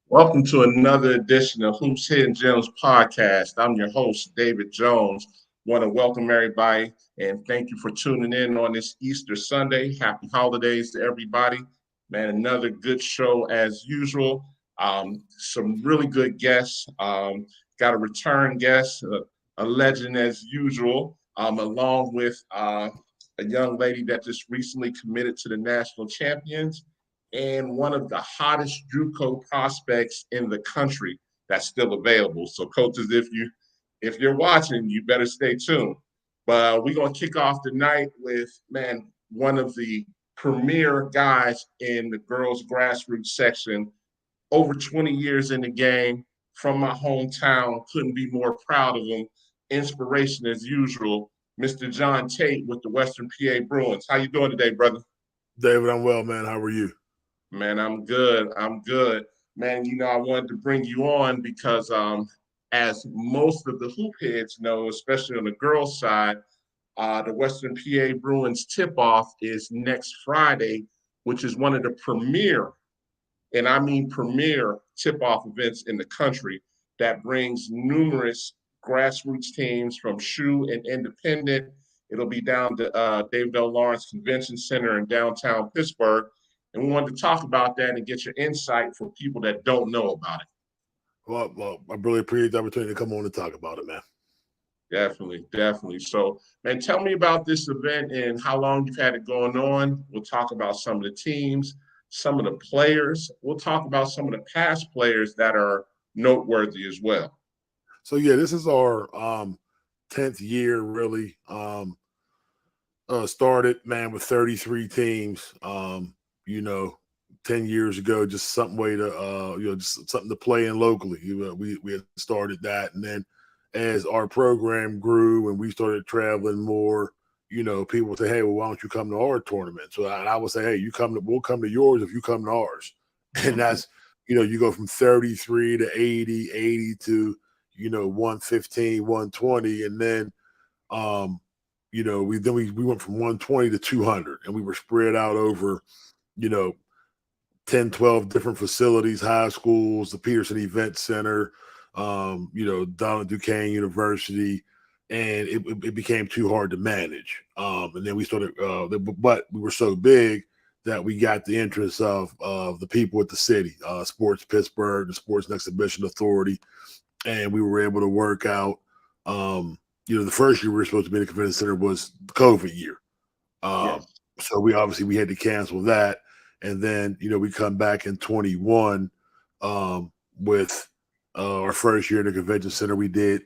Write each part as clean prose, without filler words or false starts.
Welcome to another edition of Hoops Hidden Gems podcast. I'm your host, David Jones. Want to welcome everybody and thank you for tuning in on this Easter Sunday. Happy holidays to everybody. Man, another good show as usual. Some really good guests. Got a return guest, a legend as usual, along with a young lady that just recently committed to the national champions and one of the hottest JUCO prospects in the country that's still available. So, coaches, if you're watching, you better stay tuned. But we're gonna kick off the night with one of the premier guys in the girls grassroots section, over 20 years in the game, from my hometown. Couldn't be more proud of him. Inspiration as usual, Mr. John Tate with the Western PA Bruins. How you doing today, brother? David, I'm well, man. How are you? Man, I'm good. I'm good. Man, I wanted to bring you on because as most of the hoop heads know, especially on the girls' side, the Western PA Bruins tip-off is next Friday, which is one of the premier, and I mean premier, tip-off events in the country that brings numerous grassroots teams from SHU and independent. It'll be down to David L. Lawrence Convention Center in downtown Pittsburgh. And we wanted to talk about that and get your insight for people that don't know about it. Well, I really appreciate the opportunity to come on and talk about it, man. Definitely, definitely. So, man, tell me about this event and how long you've had it going on. We'll talk about some of the teams, some of the players. We'll talk about some of the past players that are noteworthy as well. So, yeah, this is our 10th year, really. Started, man, with 33 teams. 10 years ago, just some way to, just something to play in locally. We had started that. And then as our program grew and we started traveling more, people would say, hey, well, why don't you come to our tournament? So I would say, hey, we'll come to yours if you come to ours. And that's, you go from 33 to 80 to, 115, 120. And then, we went from 120 to 200 and we were spread out over, 10, 12 different facilities, high schools, the Peterson Event Center, Donald Duquesne University, and it became too hard to manage. And then we started, but we were so big that we got the interest of the people at the city, Sports Pittsburgh, the Sports and Exhibition Authority, and we were able to work out. The first year we were supposed to be in the convention center was the COVID year. Yes. So we had to cancel that. And then, we come back in 21 with our first year in the convention center. We did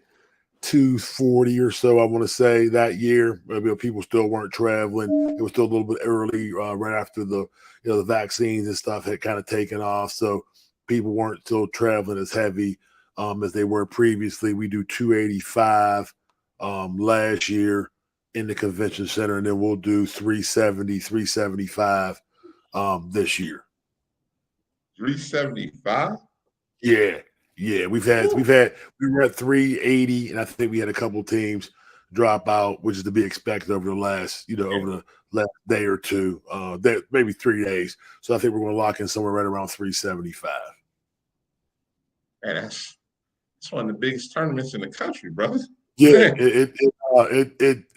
240 or so, I want to say, that year. People still weren't traveling. It was still a little bit early, right after the vaccines and stuff had kind of taken off. So people weren't still traveling as heavy as they were previously. We do 285 last year in the convention center, and then we'll do 370, 375 this year. 375? Yeah. We were at 380, and I think we had a couple teams drop out, which is to be expected over the last, over the last day or two, maybe 3 days. So I think we're going to lock in somewhere right around 375. Man, that's one of the biggest tournaments in the country, brother. Yeah,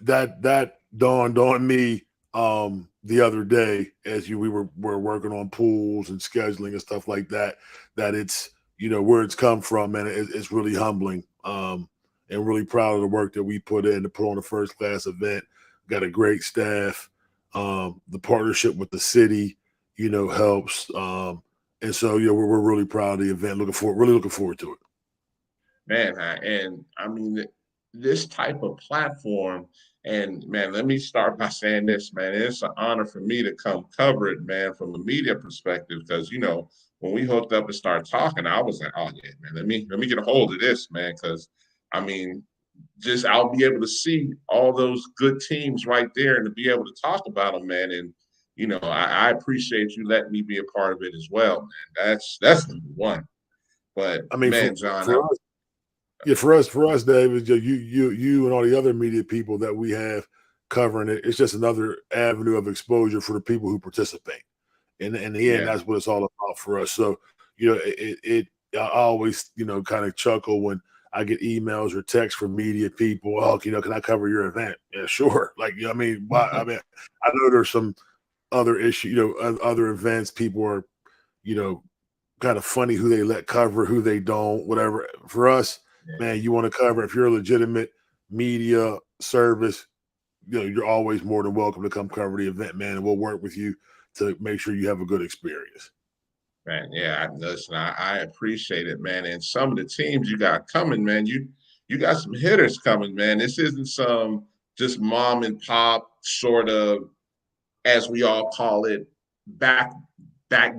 that dawned on me the other day as we were working on pools and scheduling and stuff like that, that it's, where it's come from, and it's really humbling, and really proud of the work that we put in to put on a first class event. Got a great staff. The partnership with the city, helps. And so, we're really proud of the event. Really looking forward to it. Man, and I mean, this type of platform, and man, let me start by saying this, man, it's an honor for me to come cover it, man, from a media perspective, because when we hooked up and started talking, I was like, oh yeah, man, let me get a hold of this, man, because I mean, just I'll be able to see all those good teams right there and to be able to talk about them, man. And I appreciate you letting me be a part of it as well, man. That's number one. But I mean, man, John, for us, David, you and all the other media people that we have covering it, it's just another avenue of exposure for the people who participate. And in the end, Yeah. that's what it's all about for us. So, you know, I always, you know, kind of chuckle when I get emails or texts from media people. Oh, you know, can I cover your event? Yeah, sure. Like, you know, I mean, why? I mean, I know there's some other issue, you know, other events. People are, you know, kind of funny who they let cover, who they don't, whatever. For us, Yeah. man, you want to cover if you're a legitimate media service, you know, you're always more than welcome to come cover the event, man, and we'll work with you to make sure you have a good experience. Man, yeah, listen, I appreciate it, man. And some of the teams you got coming, man, you got some hitters coming, man. This isn't some just mom and pop sort of, as we all call it, back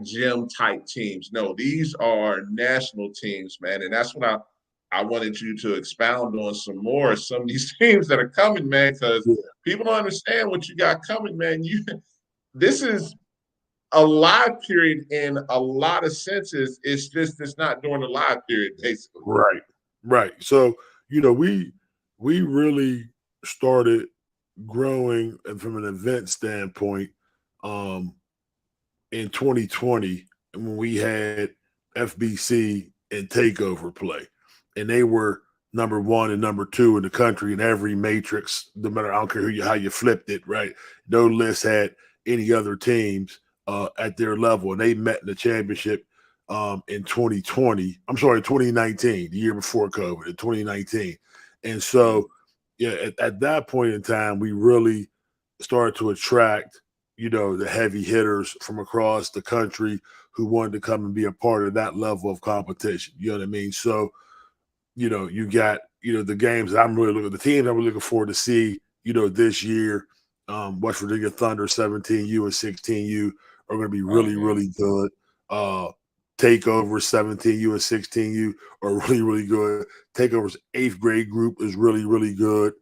gym type teams. No, these are national teams, man. And that's what I wanted you to expound on some more. Some of these teams that are coming, man, because Yeah. people don't understand what you got coming, man. This is a live period in a lot of senses. It's just it's not during the live period, basically. Right. Right. So, you know, we really started growing and from an event standpoint um in 2020 when we had FBC and Takeover play. And they were number one and number two in the country in every matrix, no matter I don't care how you flipped it, right? No list had any other teams at their level. And they met in the championship in 2020. I'm sorry, 2019, the year before COVID, in 2019. And so, yeah, at that point in time, we really started to attract, you know, the heavy hitters from across the country who wanted to come and be a part of that level of competition. You know what I mean? So, you know, you got, you know, the games that I'm really looking, the teams I'm really looking forward to see, you know, this year, West Virginia Thunder 17U and 16U are going to be Oh really, yeah. really good. Takeover 17U and 16U are really, really good. Takeover's eighth grade group is really, really good.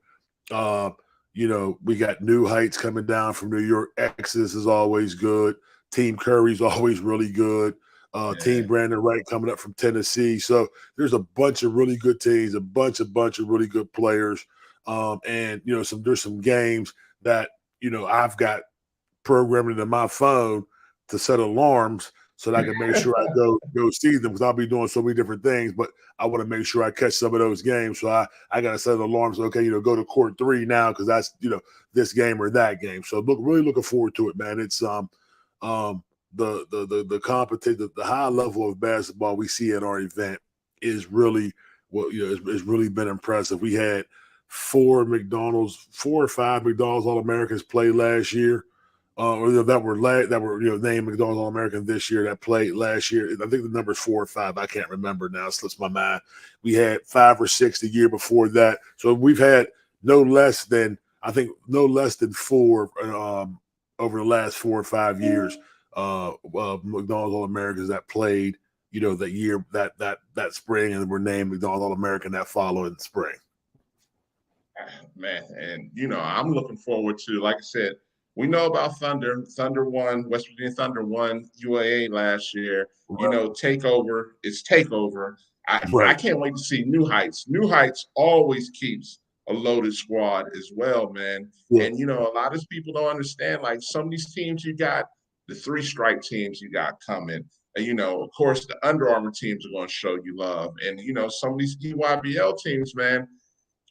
Uh, you know, we got New Heights coming down from New York. Exodus is always good. Team Curry's always really good. Team Yeah. Brandon Wright coming up from Tennessee. So there's a bunch of really good teams, a bunch of really good players. And you know, there's some games that, you know, I've got programming into my phone to set alarms so that I can make sure I go see them because I'll be doing so many different things. But I want to make sure I catch some of those games. So I got to set alarms. Okay, you know, go to court 3 now because that's, you know, this game or that game. So really looking forward to it, man. It's the competition, the high level of basketball we see at our event is really what, you know, it's really been impressive. We had 4 or 5 McDonald's All Americans play last year. Or that were you know named McDonald's All American this year that played last year. I think the number's 4 or 5. I can't remember now. It slips my mind. We had 5 or 6 the year before that. So we've had no less than 4 over the last 4 or 5 years. McDonald's All Americans that played, you know, that year that spring and were named McDonald's All American that following spring. Man, and you know, I'm looking forward to, like I said, we know about Thunder. Thunder won, West Virginia Thunder won UAA last year. You Right. know, takeover is takeover. I Right. can't wait to see New Heights. New Heights always keeps a loaded squad as well, man. Yeah. And you know, a lot of people don't understand, like some of these teams you got, the 3 stripe teams you got coming. And you know, of course, the Under Armour teams are going to show you love. And you know, some of these EYBL teams, man,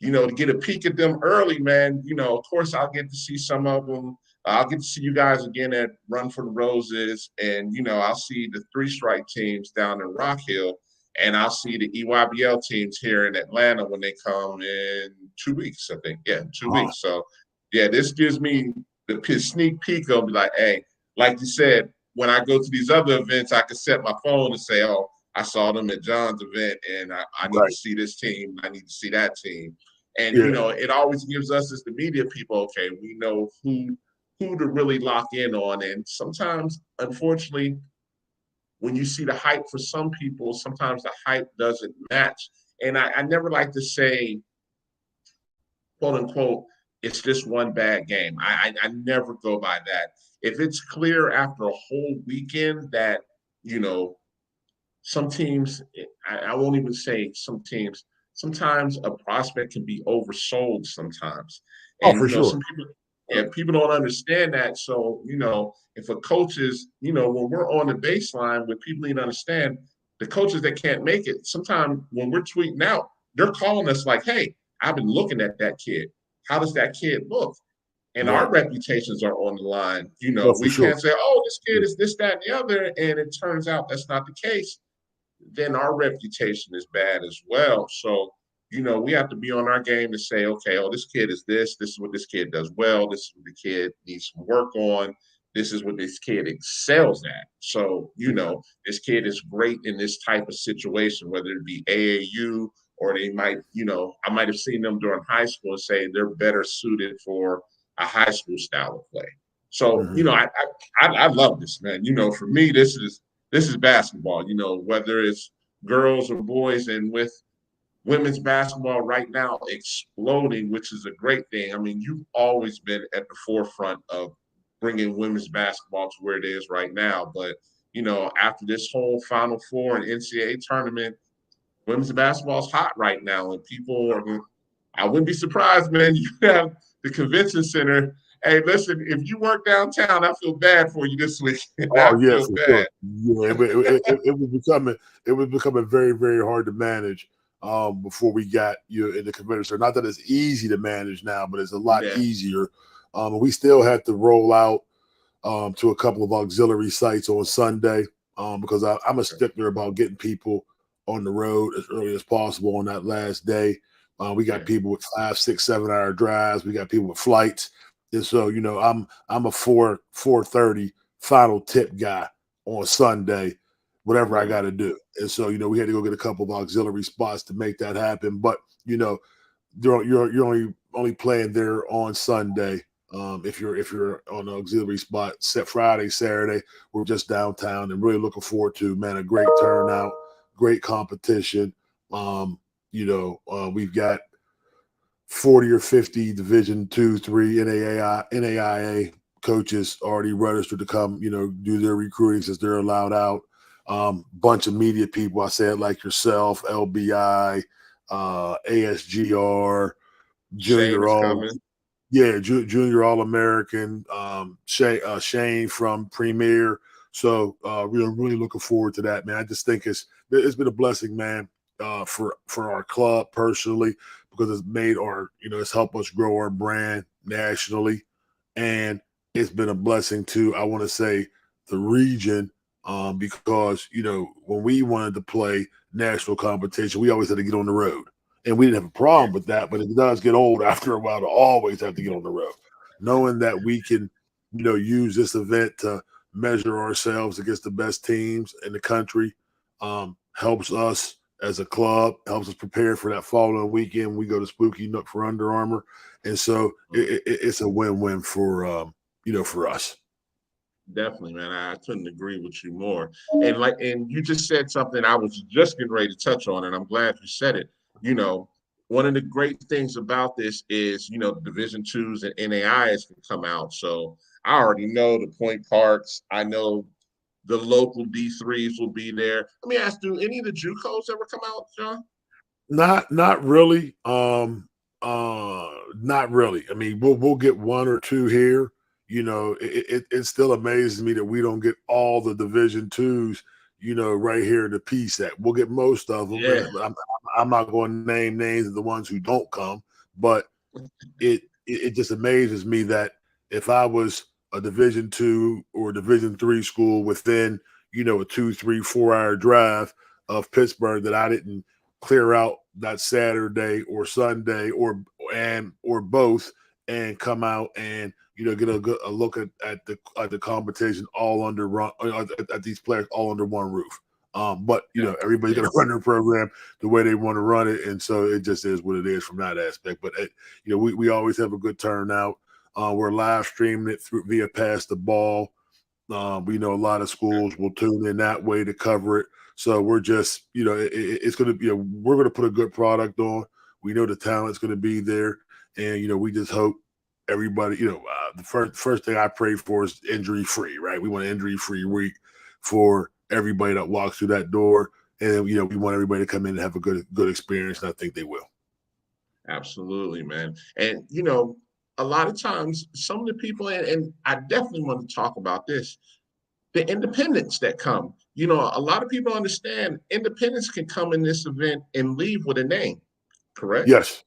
you know, to get a peek at them early, man, you know, of course, I'll get to see some of them. I'll get to see you guys again at Run for the Roses. And, you know, I'll see the 3 stripe teams down in Rock Hill. And I'll see the EYBL teams here in Atlanta when they come in 2 weeks, I think. Yeah, 2 weeks. So, yeah, this gives me the sneak peek of like, hey, like you said, when I go to these other events, I can set my phone and say, oh, I saw them at John's event and I need to Right. see this team. I need to see that team. And you Yeah. know, it always gives us as the media people, okay, we know who to really lock in on. And sometimes, unfortunately, when you see the hype for some people, sometimes the hype doesn't match. And I never like to say, quote unquote, it's just one bad game. I never go by that. If it's clear after a whole weekend that, you know, some teams, I won't even say some teams, sometimes a prospect can be oversold sometimes. Oh, And, for you know, sure. And people don't understand that. So, if a coach is, when we're on the baseline, what people need to understand, the coaches that can't make it, sometimes when we're tweeting out, they're calling us like, hey, I've been looking at that kid. How does that kid look? And our Right. reputations are on the line. No, for We sure. can't say, oh, this kid is this, that, and the other. And it turns out that's not the case. Then our reputation is bad as well. So, we have to be on our game to say, okay, oh, this kid is this. This is what this kid does well. This is what the kid needs some work on. This is what this kid excels at. So, this kid is great in this type of situation, whether it be AAU or they might, I might have seen them during high school and say they're better suited for a high school style of play. So, I love this, man. For me, this is basketball, whether it's girls or boys, and with women's basketball right now exploding, which is a great thing. I mean, you've always been at the forefront of bringing women's basketball to where it is right now. But, after this whole Final Four and NCAA tournament, women's basketball is hot right now. And I wouldn't be surprised, man, you have the convention center. Hey, listen, if you work downtown, I feel bad for you this week. Oh, yeah, feel for bad. sure. Yeah, it was becoming very, very hard to manage before we got you in the convention center. Not that it's easy to manage now, but it's a lot easier. We still had to roll out to a couple of auxiliary sites on Sunday because I'm a stickler about getting people on the road as early as possible on that last day. We got people with 5, 6, 7 hour drives. We got people with flights. And so, I'm a 4:30 final tip guy on Sunday, whatever I got to do. And so, we had to go get a couple of auxiliary spots to make that happen. But, you're only playing there on Sunday. If you're on an auxiliary spot, set Friday, Saturday, we're just downtown and really looking forward to, man, a great turnout, great competition. We've got 40 or 50 Division II, III, NAIA coaches already registered to come, do their recruiting since they're allowed out. Bunch of media people, I said, like yourself, LBI, ASGR, Junior All-American, Shane from Premier. So we're really looking forward to that, man. I just think it's been a blessing, man, for our club personally, because it's made it's helped us grow our brand nationally. And it's been a blessing to, I want to say, the region, because, when we wanted to play national competition, we always had to get on the road. And we didn't have a problem with that, but it does get old after a while to always have to get on the road. Knowing that we can, use this event to measure ourselves against the best teams in the country, helps us as a club, helps us prepare for that following weekend. We go to Spooky Nook for Under Armour. And so it's a win-win for, for us. Definitely, man. I couldn't agree with you more. And you just said something I was just getting ready to touch on, and I'm glad you said it. One of the great things about this is, the Division IIs and NAIs can come out. So I already know the Point Parks. I know the local D3s will be there. Let me ask, do any of the JUCOs ever come out, John? Not really. Not really. I mean, we'll get one or two here. It still amazes me that we don't get all the Division IIs, right here in the PSAC. We'll get most of them. Yeah. I'm not going to name names of the ones who don't come, but it just amazes me that if I was a Division II or Division III school within, a 2, 3, 4 hour drive of Pittsburgh, that I didn't clear out that Saturday or Sunday or both and come out and get a look at the competition all under at these players all under one roof. But everybody's gonna run their program the way they want to run it, and so it just is what it is from that aspect. But we always have a good turnout. We're live streaming it via Pass the Ball. We know a lot of schools will tune in that way to cover it. So we're just, it's going to be, we're going to put a good product on. We know the talent's going to be there. And, we just hope everybody, the first thing I pray for is injury-free, right? We want an injury-free week for everybody that walks through that door. And, we want everybody to come in and have a good experience. And I think they will. Absolutely, man. And, a lot of times some of the people, and I definitely want to talk about this, the independents that come. A lot of people understand independents can come in this event and leave with a name, correct? Yes.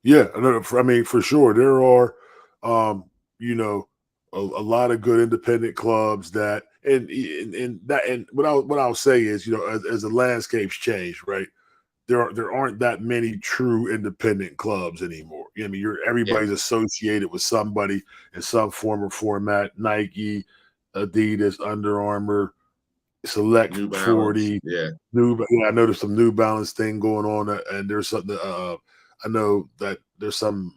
Yeah. I mean, for sure. There are, um, you know, a lot of good independent clubs that, and that, and what I'll say is, as the landscapes change, right? There aren't that many true independent clubs anymore. I mean, Yeah, everybody's associated with somebody in some form or format. Nike, Adidas, Under Armour, Select New Balance. 40, Yeah, I noticed some New Balance thing going on, and there's something. I know that there's some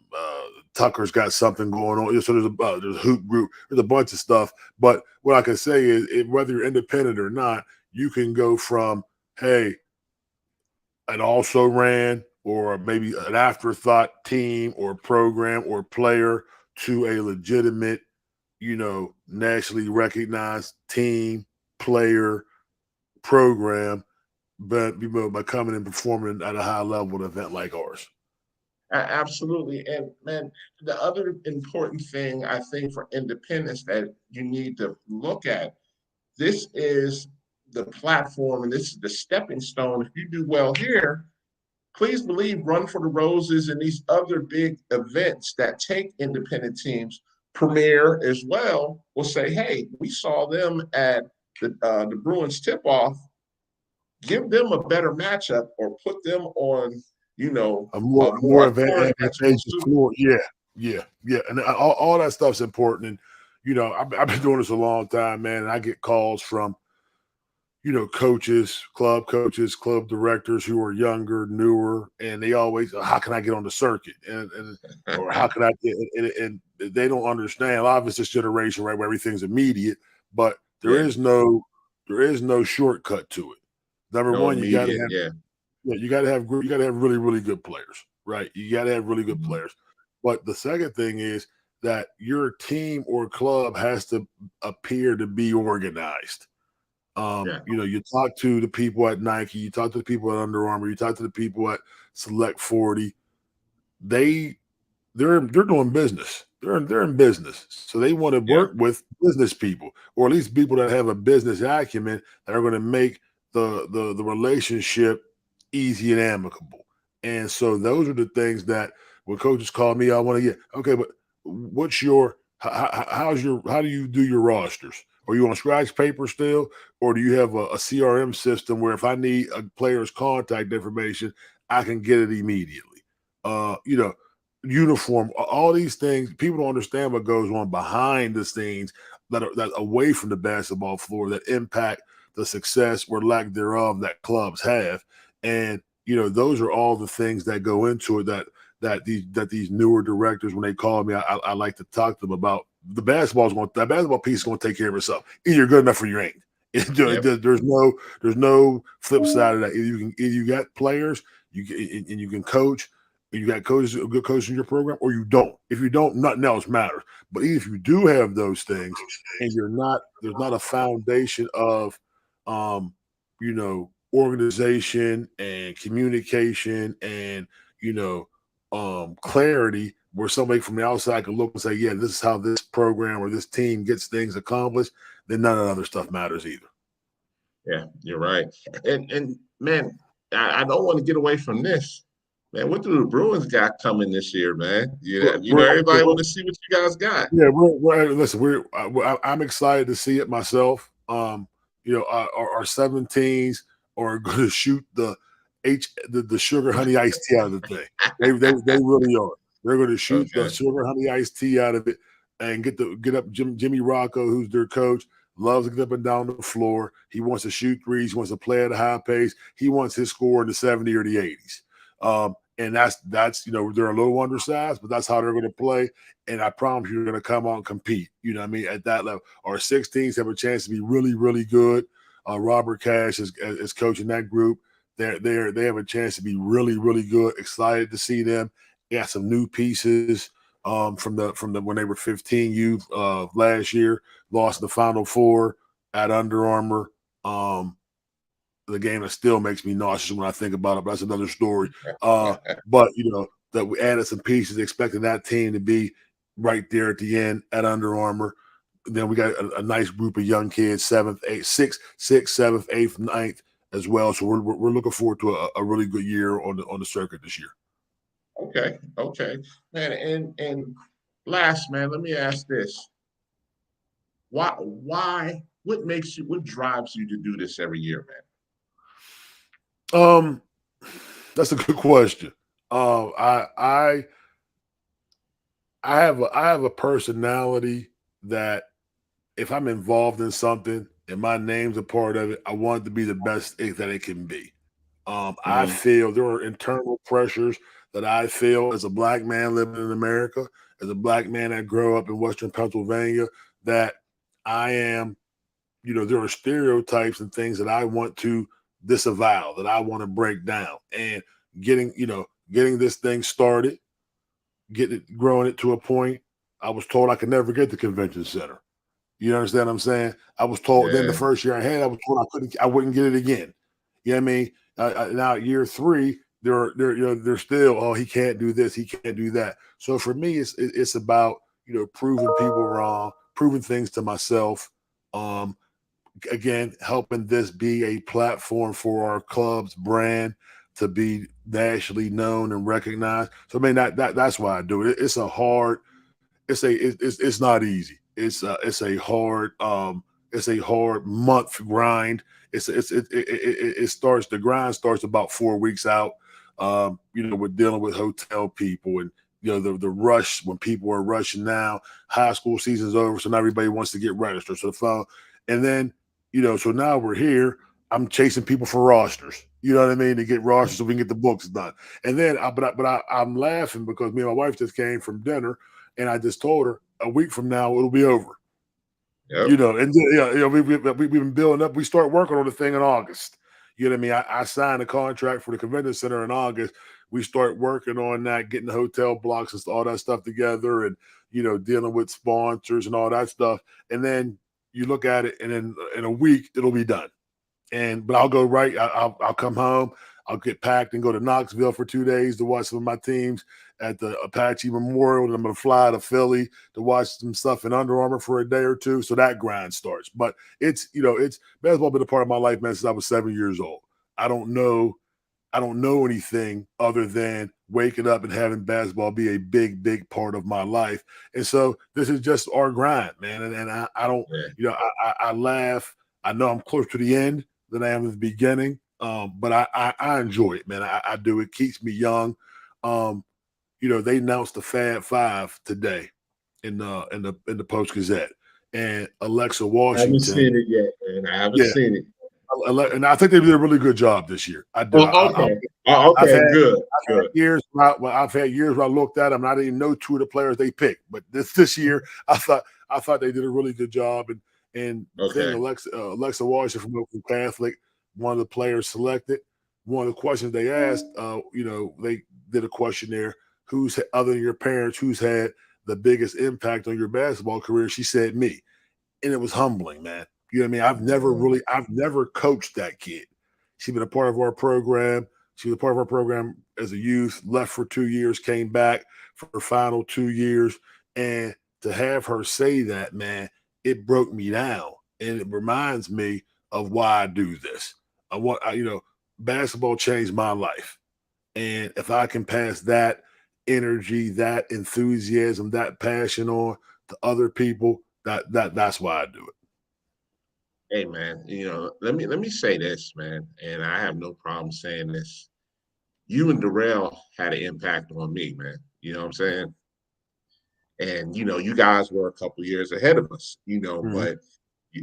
Tucker's got something going on. So there's a hoop group. There's a bunch of stuff. But what I can say is, whether you're independent or not, you can go from, hey, an also ran or maybe an afterthought team or program or player to a legitimate, nationally recognized team, player, program, but by coming and performing at a high level at an event like ours. absolutely. And man, the other important thing I think for independents that you need to look at, this is the platform and this is the stepping stone. If you do well here, please believe Run for the Roses and these other big events that take independent teams, Premier as well, will say, hey, we saw them at the Bruins tip-off. Give them a better matchup or put them on, A a more more authoritative advantageous floor. Yeah, yeah, yeah. And all that stuff's important. And I've been doing this a long time, man. And I get calls from coaches, club directors who are younger, newer, and they always, how can I get on the circuit? And or how can I get, and they don't understand. A lot of it's this generation, right, where everything's immediate, but Yeah, there is no shortcut to it. Number no one, immediate. Yeah, you got to have really, really good players, right? You got to have really good players. But the second thing is that your team or club has to appear to be organized. yeah, You talk to the people at Nike, you talk to the people at Under Armour, you talk to the people at Select 40. They they're doing business. They're in business. So they want to yeah, work with business people, or at least people that have a business acumen that are going to make the relationship easy and amicable. And so those are the things that when coaches call me, I want to get, okay, but what's your how do you do your rosters? Are you on scratch paper still, or do you have a CRM system where if I need a player's contact information, I can get it immediately? Uniform, all these things. People don't understand what goes on behind the scenes that away from the basketball floor that impact the success or lack thereof that clubs have. And those are all the things that go into it that these newer directors, when they call me, I like to talk to them about. The basketball piece is going to take care of itself. Either you're good enough or you ain't. yep, There's no flip side of that. Either you got players, and you can coach. You got coaches, a good coach in your program, or you don't. If you don't, nothing else matters. But if you do have those things, and there's not a foundation of, organization and communication and clarity, where somebody from the outside can look and say, yeah, this is how this program or this team gets things accomplished, then none of the other stuff matters either. yeah. You're right. And man, I don't want to get away from this. Man, what do the Bruins got coming this year, man? We're, Everybody we're, want to see what you guys got. Yeah, listen. I'm excited to see it myself. Our 17s are going to shoot the sugar honey iced tea out of the thing. They really are. They're going to shoot the Okay. sugar honey iced tea out of it and get up. Jimmy Rocco, who's their coach, loves to get up and down the floor. He wants to shoot threes. He wants to play at a high pace. He wants his score in the 70 or the 80s. And that's they're a little undersized, but that's how they're going to play. And I promise you're going to come out and compete. You know what I mean? At that level, our 16s have a chance to be really, really good. Robert Cash is coaching that group. They have a chance to be really, really good. Excited to see them. Got some new pieces from the when they were 15 youth last year. Lost the Final Four at Under Armour. The game that still makes me nauseous when I think about it, but that's another story. But that we added some pieces, expecting that team to be right there at the end at Under Armour. Then we got a nice group of young kids, seventh, eighth, sixth, seventh, eighth, ninth as well. So we're looking forward to a really good year on the circuit this year. Okay, man. And last, man, let me ask this: why? What drives you to do this every year, Um, that's a good question. I I have a personality that if I'm involved in something and my name's a part of it, I want it to be the best that it can be. I man? feel there are internal pressures that I feel as a black man living in America, as a black man that grew up in Western Pennsylvania, that I am, there are stereotypes and things that I want to disavow, that I want to break down. And getting this thing started, growing it to a point, I was told I could never get the convention center. You understand what I'm saying? I was told then the Yeah, first year I had, I was told I wouldn't get it again. You know what I mean? Now year three, they're still, oh, he can't do this, he can't do that. So for me, it's about proving people wrong, proving things to myself. Um, Again, helping this be a platform for our club's brand to be nationally known and recognized. So I mean that's why I do it. It's a hard, it's not easy. It's a hard month grind. It starts, the grind starts about 4 weeks out. We're dealing with hotel people and the rush when people are rushing now. High school season's over, so now everybody wants to get registered. So the phone, and then so now we're here. I'm chasing people for rosters. You know what I mean? To get rosters so we can get the books done. And then, I'm laughing because me and my wife just came from dinner, and I just told her a week from now it'll be over. yep. We've been building up. We start working on the thing in August. You know what I mean? I signed a contract for the convention center in August. We start working on that, getting the hotel blocks and all that stuff together, and dealing with sponsors and all that stuff. And then you look at it, and then in a week it'll be done. But I'll go right. I'll come home. I'll get packed and go to Knoxville for 2 days to watch some of my teams at the Apache Memorial. And I'm going to fly to Philly to watch some stuff in Under Armour for a day or two. So that grind starts. But it's basketball been a part of my life, man, since I was 7 years old. I don't know anything other than waking up and having basketball be a big, big part of my life. And so this is just our grind, man. And I don't, Yeah. I laugh. I know I'm closer to the end than I am at the beginning. But I enjoy it, man. I do. It keeps me young. They announced the Fab Five today in the Post Gazette, and Alexa I haven't Washington. seen it yet, man. I haven't seen it. And I think they did a really good job this year. I do. Okay. I've had Good. years. I've had years where I looked at them and I didn't even know two of the players they picked. But this year, I thought they did a really good job. And Okay. Alexa Washington from Oakland Catholic, one of the players selected. One of the questions they asked, they did a questionnaire. Who's, other than your parents, who's had the biggest impact on your basketball career? She said me, and it was humbling, man. You know what I mean? I've never coached that kid. She's been a part of our program. She was a part of our program as a youth, left for 2 years, came back for her final 2 years. And to have her say that, man, it broke me down. And it reminds me of why I do this. Basketball changed my life. And if I can pass that energy, that enthusiasm, that passion on to other people, that's why I do it. Hey, man. Let me say this, man, and I have no problem saying this. You and Darrell had an impact on me, man. You know what I'm saying? And you guys were a couple years ahead of us. Mhm. But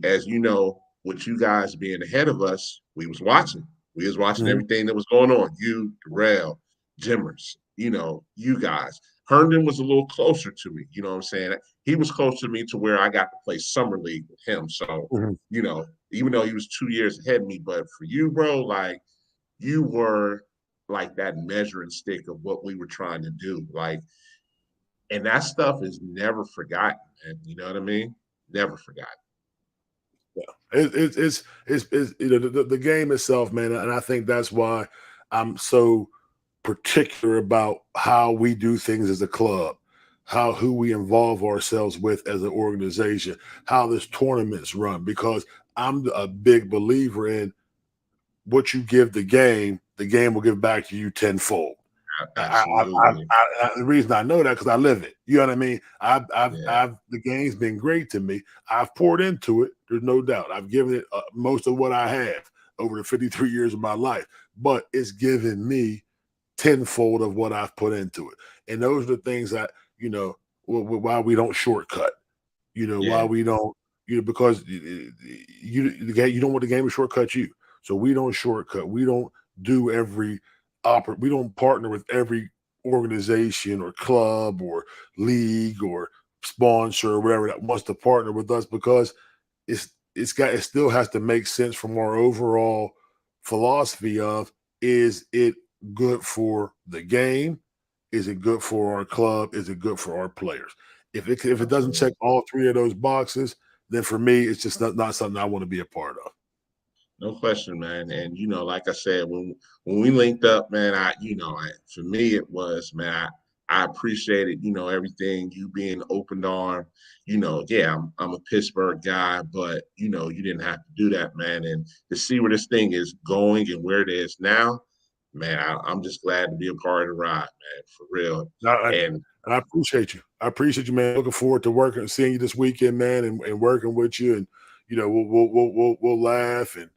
as you know, with you guys being ahead of us, we was watching. We was watching Mhm. everything that was going on. You, Darrell, Jimmers, you guys. Herndon was a little closer to me. You know what I'm saying? He was closer to me to where I got to play summer league with him. So, Mhm. even though he was 2 years ahead of me, but for you, bro, like you were like that measuring stick of what we were trying to do. Like, and that stuff is never forgotten, man. You know what I mean? Never forgotten. Yeah, it's the game itself, man, and I think that's why I'm so particular about how we do things as a club. who we involve ourselves with as an organization, how this tournament's run, because I'm a big believer in what you give the game will give back to you tenfold. Absolutely. The reason I know that because I live it. You know what I mean? Yeah. The game's been great to me. I've poured into it. There's no doubt. I've given it most of what I have over the 53 years of my life, but it's given me tenfold of what I've put into it. And those are the things that, why we don't shortcut, why Yeah. we don't, because you don't want the game to shortcut you. So we don't shortcut. We don't do we don't partner with every organization or club or league or sponsor or whatever that wants to partner with us, because it still has to make sense from our overall philosophy of, is it good for the game? Is it good for our club? Is it good for our players? If it doesn't check all three of those boxes, then for me, it's just not something I want to be a part of. No question, man. And like I said, when we linked up, man, for me it was, man, I appreciated, everything, you being open arm. Yeah, I'm a Pittsburgh guy, but you didn't have to do that, man. And to see where this thing is going and where it is now, man, I'm just glad to be a part of the ride, man, for real. And I appreciate you. I appreciate you, man. Looking forward to seeing you this weekend, man, and working with you. And we'll laugh and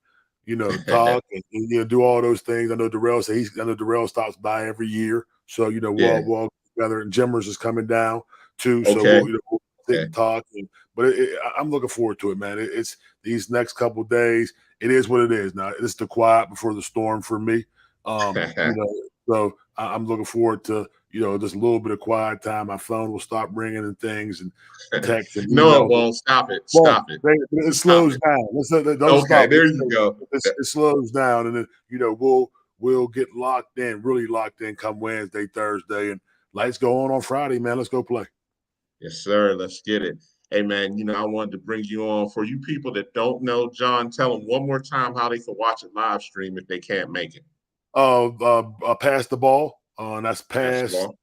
talk and do all those things. I know Darrell stops by every year, so yeah, we'll all together. And Jimmers is coming down too, so okay, we'll sit and talk. But I'm looking forward to it, man. It's these next couple days. It is what it is now. It's the quiet before the storm for me. So I'm looking forward to just a little bit of quiet time. My phone will stop ringing and things and text and No, it emails. won't. Stop it. Well, Stop it. it Stop slows it. down. Don't Okay, stop. there you go. It slows down, and then we'll get locked in, really locked in, come Wednesday, Thursday, and lights go on Friday. Man, let's go play. Yes, sir. Let's get it. Hey, man, I wanted to bring you on. For you people that don't know, John, tell them one more time how they can watch it live stream if they can't make it. Pass the ball. That's pass Basketball.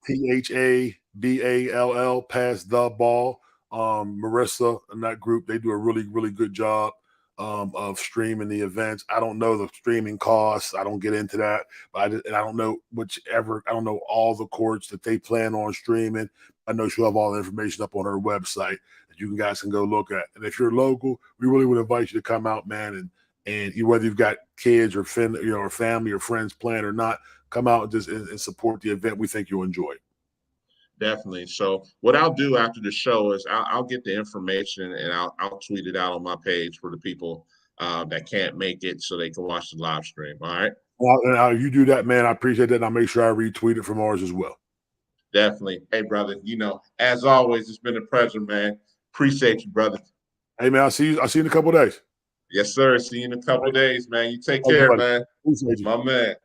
THABALL. Pass the ball. Marissa and that group, they do a really, really good job of streaming the events. I don't know the streaming costs. I don't get into that, but I don't know I don't know all the courts that they plan on streaming. I know she'll have all the information up on her website that you guys can go look at. And if you're local, we really would invite you to come out, man, and whether you've got kids or or family or friends playing or not, come out and just and support the event. We think you'll enjoy it. Definitely. So what I'll do after the show is I'll get the information and I'll tweet it out on my page for the people that can't make it so they can watch the live stream. All right. Well, you do that, man. I appreciate that. And I'll make sure I retweet it from ours as well. Definitely. Hey, brother, as always, it's been a pleasure, man. Appreciate you, brother. Hey, man, I'll see you in a couple of days. Yes, sir. See you in a couple of days, man. You take care, man. My man.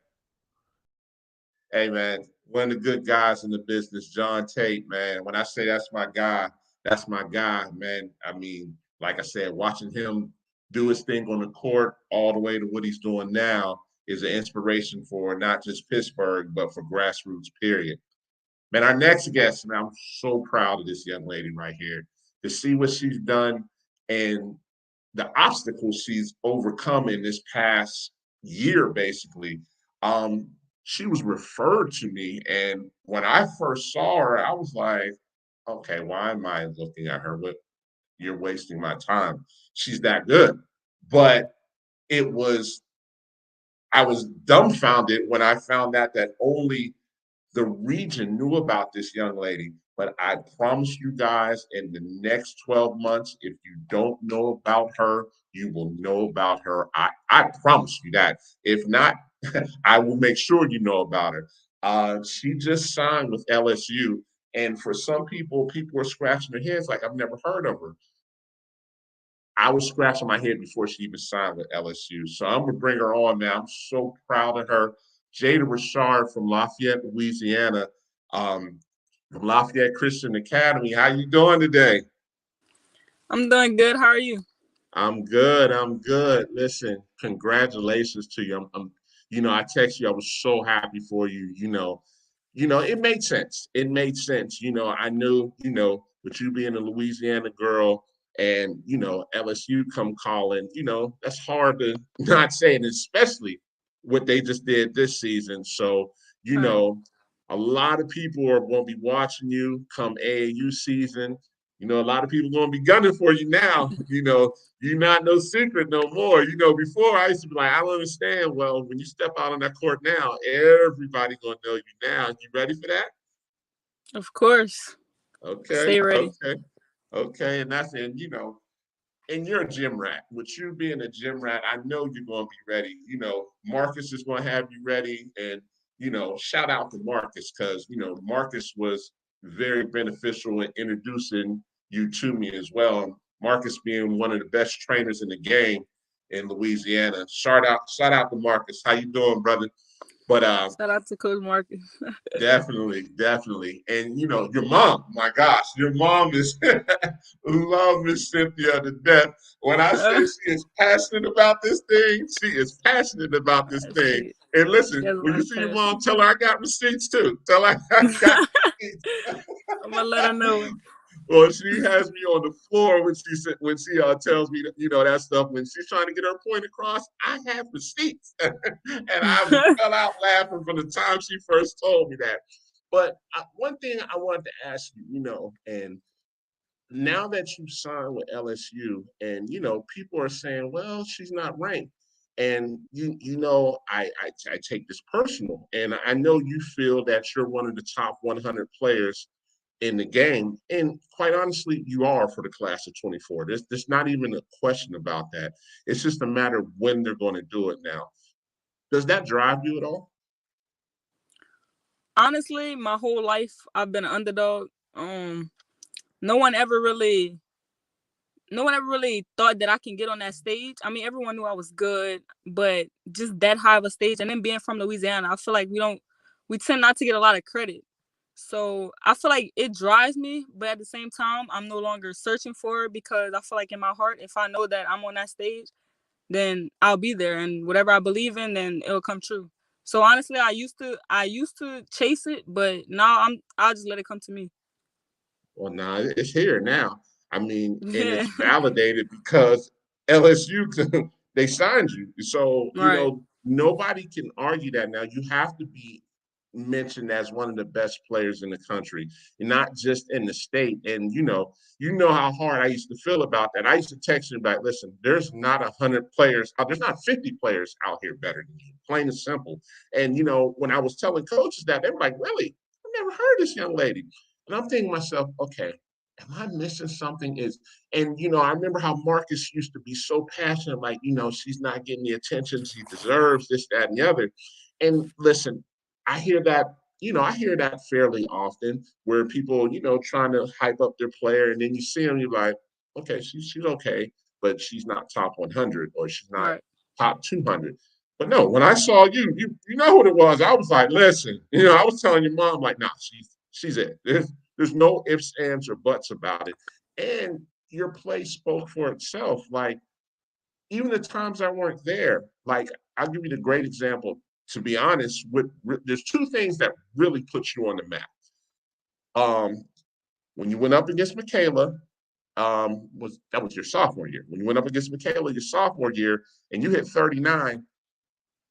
Hey, man, one of the good guys in the business, John Tate, man. When I say that's my guy, man. I mean, like I said, watching him do his thing on the court all the way to what he's doing now is an inspiration for not just Pittsburgh, but for grassroots, period. Man, our next guest, man, I'm so proud of this young lady right here to see what she's done and the obstacles she's overcome in this past year, basically. She was referred to me, and when I first saw her, I was like, okay, why am I looking at her? You're wasting my time. She's that good. But I was dumbfounded when I found out that only the region knew about this young lady. But I promise you guys, in the next 12 months, if you don't know about her, you will know about her. I promise you that. If not, I will make sure you know about her. She just signed with LSU. And for some people are scratching their heads like, I've never heard of her. I was scratching my head before she even signed with LSU. So I'm going to bring her on now. I'm so proud of her. Jada Richard from Lafayette, Louisiana, from Lafayette Christian Academy. How you doing today? I'm doing good. How are you? I'm good. I'm good. Listen, congratulations to you. I text you. I was so happy for you. it made sense. It made sense. I knew, with you being a Louisiana girl and, LSU come calling, that's hard to not say, and especially what they just did this season. So, you Right. know, a lot of people are going to be watching you come AAU season. A lot of people going to be gunning for you now. You're not no secret no more. Before I used to be like, I don't understand. Well, when you step out on that court now, everybody gonna know you now. You ready for that? Of course. Okay, Stay ready. okay, okay. And you're a gym rat. With you being a gym rat, I know you're gonna be ready. Marcus is gonna have you ready. And shout out to Marcus because Marcus was very beneficial in introducing you to me as well. Marcus being one of the best trainers in the game in Louisiana. Shout out to Marcus. How you doing, brother? But Shout out to Coach Marcus. definitely, definitely. And your mom, my gosh, your mom is love Miss Cynthia to death. When I say she is passionate about this thing, she is passionate about this thing. she And she listen, has a when lot you of see your mom, passion. tell her I got receipts too. Tell her I got receipts. I'm gonna let her know. Well, she has me on the floor when she tells me that stuff. When she's trying to get her point across, I have receipts, and I fell out laughing from the time she first told me that. But one thing I wanted to ask you, and now that you signed with LSU, and people are saying, well, she's not ranked. And I take this personal, and I know you feel that you're one of the top 100 players in the game. And quite honestly, you are for the class of 24. There's not even a question about that. It's just a matter of when they're going to do it now. Does that drive you at all? Honestly, my whole life I've been an underdog. No one ever really thought that I can get on that stage. I mean, everyone knew I was good, but just that high of a stage, and then being from Louisiana, I feel like we tend not to get a lot of credit. So I feel like it drives me, but at the same time, I'm no longer searching for it because I feel like in my heart, if I know that I'm on that stage, then I'll be there, and whatever I believe in, then it'll come true. So honestly, I used to chase it, but now I'll just let it come to me. Well, now it's here now. I mean, and Yeah. it's validated because LSU they signed you. So, Right. nobody can argue that now. You have to be mentioned as one of the best players in the country, not just in the state. And how hard I used to feel about that. I used to text you about, listen, there's not 100 players, there's not 50 players out here better than you, plain and simple. And when I was telling coaches that, they were like, really? I've never heard of this young lady. And I'm thinking to myself, okay, am I missing something? And I remember how Marcus used to be so passionate, like, she's not getting the attention she deserves, this, that, and the other. And listen, I hear that, I hear that fairly often where people, trying to hype up their player, and then you see them, you're like, okay, she's okay, but she's not top 100 or she's not Right. top 200. But no, when I saw you know what it was. I was like, listen, I was telling your mom, like, nah, she's it. There's no ifs, ands, or buts about it. And your play spoke for itself. Like, even the times I weren't there, like, I'll give you the great example. To be honest, there's two things that really put you on the map. Um, when you went up against Michaela, that was your sophomore year. When you went up against Michaela your sophomore year and you hit 39,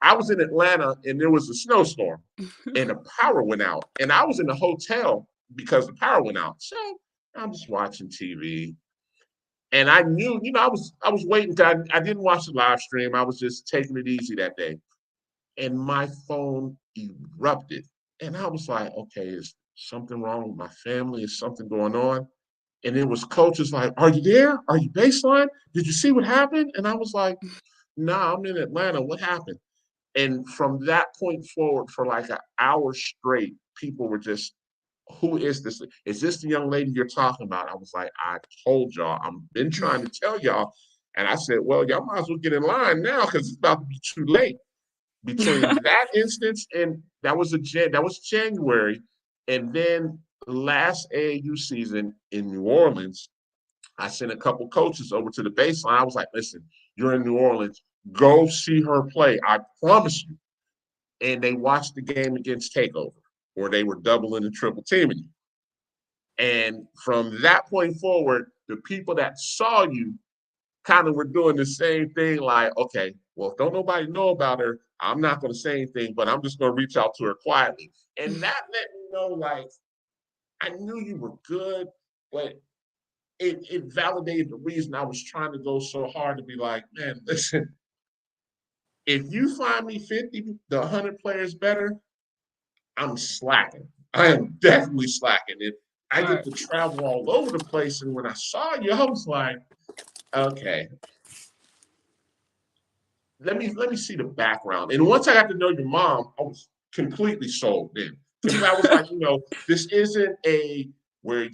I was in Atlanta and there was a snowstorm and the power went out. And I was in the hotel because the power went out. So I'm just watching TV. And I knew, I was waiting. I didn't watch the live stream. I was just taking it easy that day. And my phone erupted. And I was like, okay, is something wrong with my family? Is something going on? And it was coaches like, are you there? Are you baseline? Did you see what happened? And I was like, nah, I'm in Atlanta. What happened? And from that point forward, for like an hour straight, people were just, who is this? Is this the young lady you're talking about? I was like, I told y'all, I've been trying to tell y'all. And I said, well, y'all might as well get in line now because it's about to be too late. Between that instance and that was January, and then last AAU season in New Orleans, I sent a couple coaches over to the baseline. I was like, listen, you're in New Orleans, go see her play. I promise you. And they watched the game against Takeover. or they were doubling and triple teaming you. And from that point forward, the people that saw you kind of were doing the same thing, like, okay, well, if don't nobody know about her, I'm not going to say anything, but I'm just going to reach out to her quietly. And that let me know, like, I knew you were good, but it validated the reason I was trying to go so hard to be like, man, listen, if you find me 50 to 100 players better, I'm slacking. I am definitely slacking. If I get Right. to travel all over the place, and when I saw you, I was like, okay, let me see the background. And once I got to know your mom, I was completely sold in. Because I was like, this isn't a where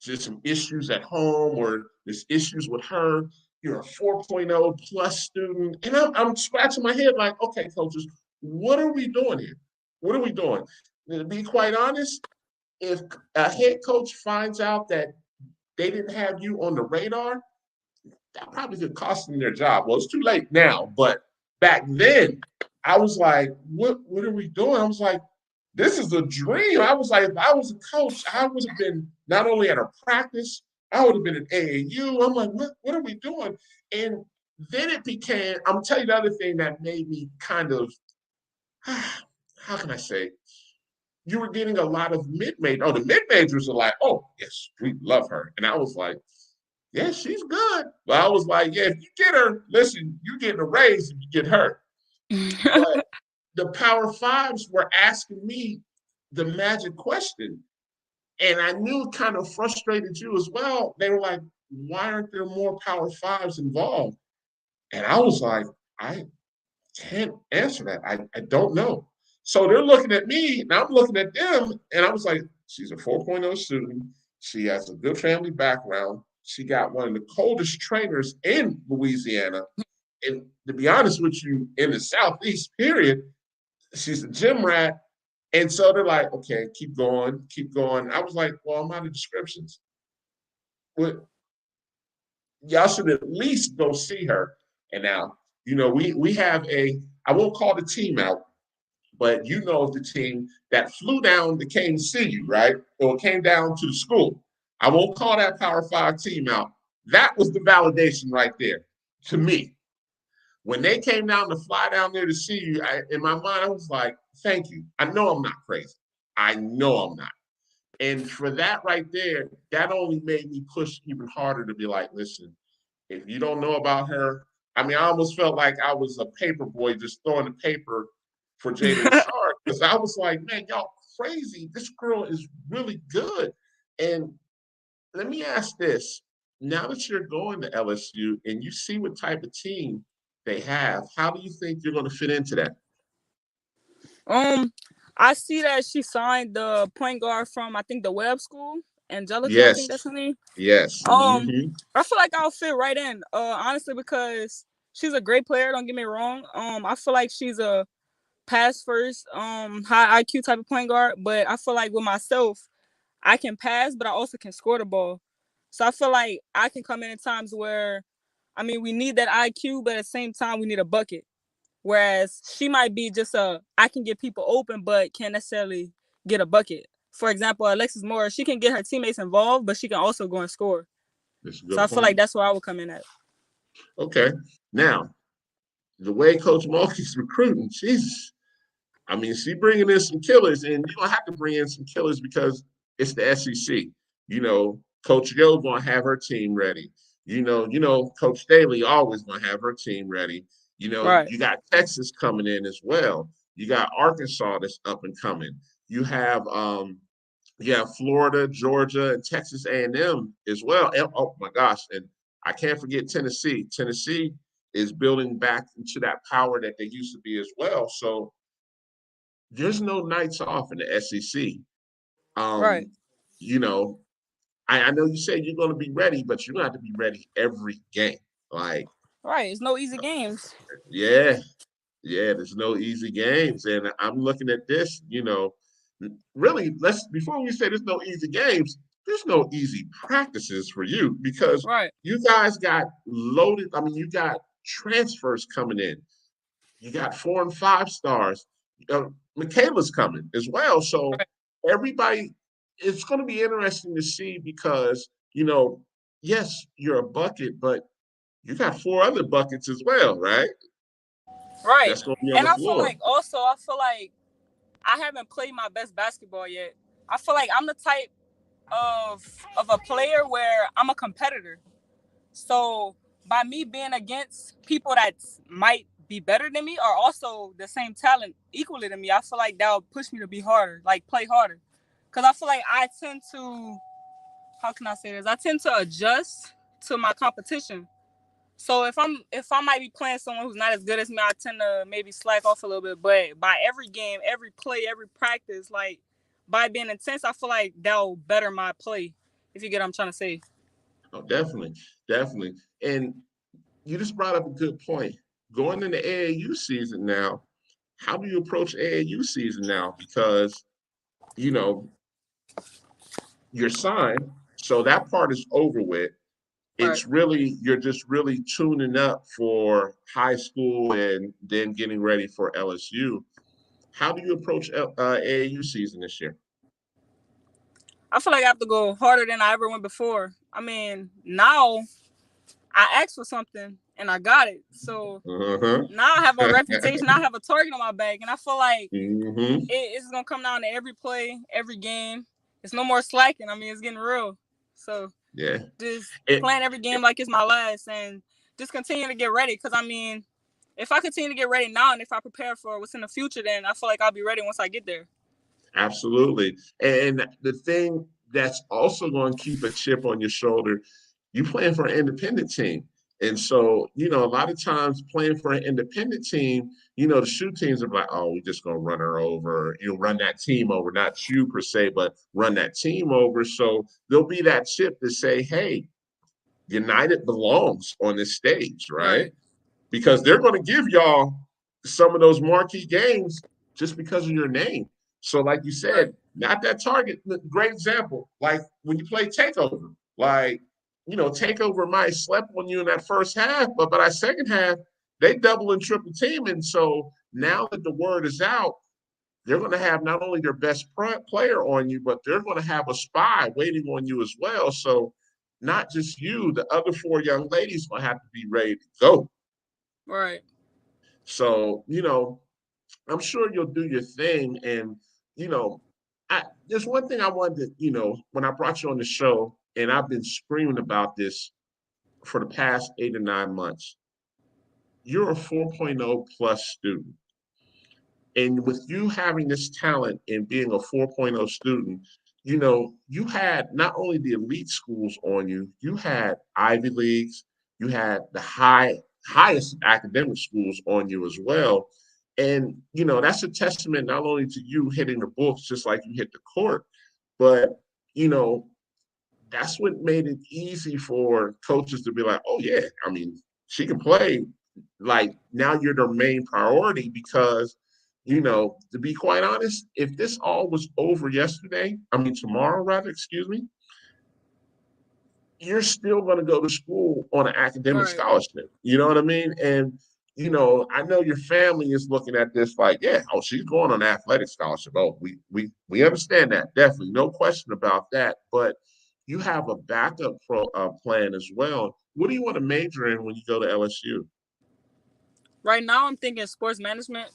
just some issues at home or there's issues with her. You're a 4.0 plus student. And I'm scratching my head like, okay, coaches, what are we doing here? What are we doing? To be quite honest, if a head coach finds out that they didn't have you on the radar, that probably could cost them their job. Well, it's too late now, but back then, I was like, what are we doing? I was like, this is a dream. I was like, if I was a coach, I would have been not only at a practice, I would have been at AAU. I'm like, what are we doing? And then it became, I'm telling you the other thing that made me kind of, how can I say, you were getting a lot of mid-major. Oh, the mid-majors are like, oh, yes, we love her. And I was like, yeah, she's good. But I was like, yeah, if you get her, listen, you're getting a raise if you get her. But the Power Fives were asking me the magic question. And I knew it kind of frustrated you as well. They were like, why aren't there more Power Fives involved? And I was like, I can't answer that. I don't know. So they're looking at me and I'm looking at them. And I was like, she's a 4.0 student. She has a good family background. She got one of the coldest trainers in Louisiana. And to be honest with you, in the Southeast, period, she's a gym rat. And so they're like, okay, keep going, keep going. I was like, well, I'm out of descriptions. But y'all should at least go see her. And now, we have I won't call the team out, but of the team that flew down that came to see you, right? Or came down to the school. I won't call that Power Five team out. That was the validation right there to me. When they came down to fly down there to see you, in my mind, I was like, thank you. I know I'm not crazy. I know I'm not. And for that right there, that only made me push even harder to be like, listen, if you don't know about her, I mean, I almost felt like I was a paper boy just throwing the paper for Jada Rashard because I was like, man, y'all crazy. This girl is really good. And let me ask this. Now that you're going to LSU and you see what type of team they have, how do you think you're going to fit into that? I see that she signed the point guard from I think the Webb School, Angelica. I Yes. think that's her name. Yes. I feel like I'll fit right in. Honestly, because she's a great player. Don't get me wrong. I feel like she's a pass first, high IQ type of point guard. But I feel like with myself, I can pass, but I also can score the ball. So I feel like I can come in at times where, I mean, we need that IQ, but at the same time, we need a bucket. Whereas she might be just I can get people open, but can't necessarily get a bucket. For example, Alexis Morris, she can get her teammates involved, but she can also go and score. So I feel like that's where I would come in at. Okay. Now, the way Coach Mulkey's recruiting, Jesus. I mean, she bringing in some killers, and you don't have to bring in some killers because it's the SEC. Coach Yo gonna have her team ready. Coach Staley always gonna have her team ready. Right. You got Texas coming in as well. You got Arkansas that's up and coming. You have Florida, Georgia, and Texas A&M as well. And, oh my gosh, and I can't forget Tennessee. Tennessee is building back into that power that they used to be as well. So there's no nights off in the SEC. Right. I know you say you're going to be ready, but you're going to have to be ready every game. Like, right, it's no easy games. Yeah, there's no easy games, and I'm looking at this. Really, before we say there's no easy games, there's no easy practices for you because you guys got loaded. I mean, you got transfers coming in. You got 4 and 5 stars. Michaela's coming as well. So everybody, it's going to be interesting to see because, yes, you're a bucket, but you got four other buckets as well, right? Right. That's going to be on And the I feel floor. like also, I feel like I haven't played my best basketball yet. I feel like I'm the type of a player where I'm a competitor. So by me being against people that might be better than me or also the same talent equally to me, I feel like that would push me to be harder, like play harder. Cause I feel like I tend to, how can I say this? I tend to adjust to my competition. So if I might be playing someone who's not as good as me, I tend to maybe slack off a little bit. But by every game, every play, every practice, like by being intense, I feel like that'll better my play. If you get what I'm trying to say. Oh, definitely, definitely. And you just brought up a good point. Going into AAU season now, how do you approach AAU season now? Because, you know, you're signed, so that part is over with. Right. It's really, you're just really tuning up for high school and then getting ready for LSU. How do you approach AAU season this year? I feel like I have to go harder than I ever went before. I mean, now I asked for something and I got it. So Uh-huh. now I have a reputation. I have a target on my back, and I feel like Mm-hmm. it's gonna come down to every play, every game. It's no more slacking. I mean, it's getting real. So Yeah. just It, playing every game like it's my last, and just continue to get ready. Because I mean, if I continue to get ready now, and if I prepare for what's in the future, then I feel like I'll be ready once I get there. Absolutely. And the thing that's also going to keep a chip on your shoulder, you playing for an independent team. And so, a lot of times playing for an independent team, the shoe teams are like, oh, we're just going to run her over, run that team over, not you per se, but run that team over. So there'll be that chip to say, hey, United belongs on this stage, right? Right. Because they're going to give y'all some of those marquee games just because of your name. So, like you Right. said, not that target. Great example. Like when you play Takeover, like, Takeover might have slept on you in that first half, but by that second half, they double and triple team. And so now that the word is out, they're going to have not only their best player on you, but they're going to have a spy waiting on you as well. So, not just you, the other four young ladies will have to be ready to go. Right. So, I'm sure you'll do your thing. And, you know, there's one thing I wanted to, when I brought you on the show, and I've been screaming about this for the past 8 or 9 months. You're a 4.0 plus student. And with you having this talent and being a 4.0 student, you had not only the elite schools on you, you had Ivy Leagues, you had the highest academic schools on you as well. And, that's a testament not only to you hitting the books just like you hit the court, but, you know, that's what made it easy for coaches to be like, oh, yeah, I mean, she can play. Like now you're their main priority because, to be quite honest, if this all was over yesterday, I mean, tomorrow, rather, excuse me, you're still going to go to school on an academic Right. scholarship. You know what I mean? And, I know your family is looking at this like, yeah, oh, she's going on an athletic scholarship. Oh, we understand that. Definitely. No question about that. But you have a backup plan as well. What do you want to major in when you go to LSU? Right now, I'm thinking sports management.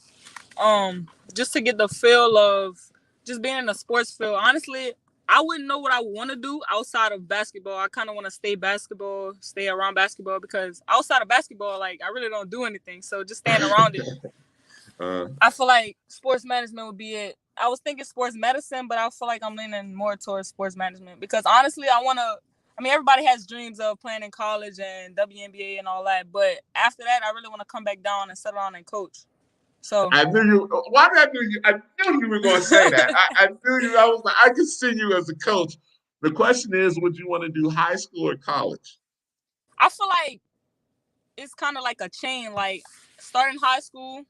Just to get the feel of just being in the sports field. Honestly, I wouldn't know what I want to do outside of basketball. I kind of want to stay around basketball because outside of basketball, like I really don't do anything. So just staying around it, uh, I feel like sports management would be it. I was thinking sports medicine, but I feel like I'm leaning more towards sports management because honestly, I want to. I mean, everybody has dreams of playing in college and WNBA and all that, but after that, I really want to come back down and settle down and coach. So I knew you. Why did I knew you? I knew you were going to say that. I knew you. I was like, I could see you as a coach. The question is, would you want to do high school or college? I feel like it's kind of like a chain, like start in high school,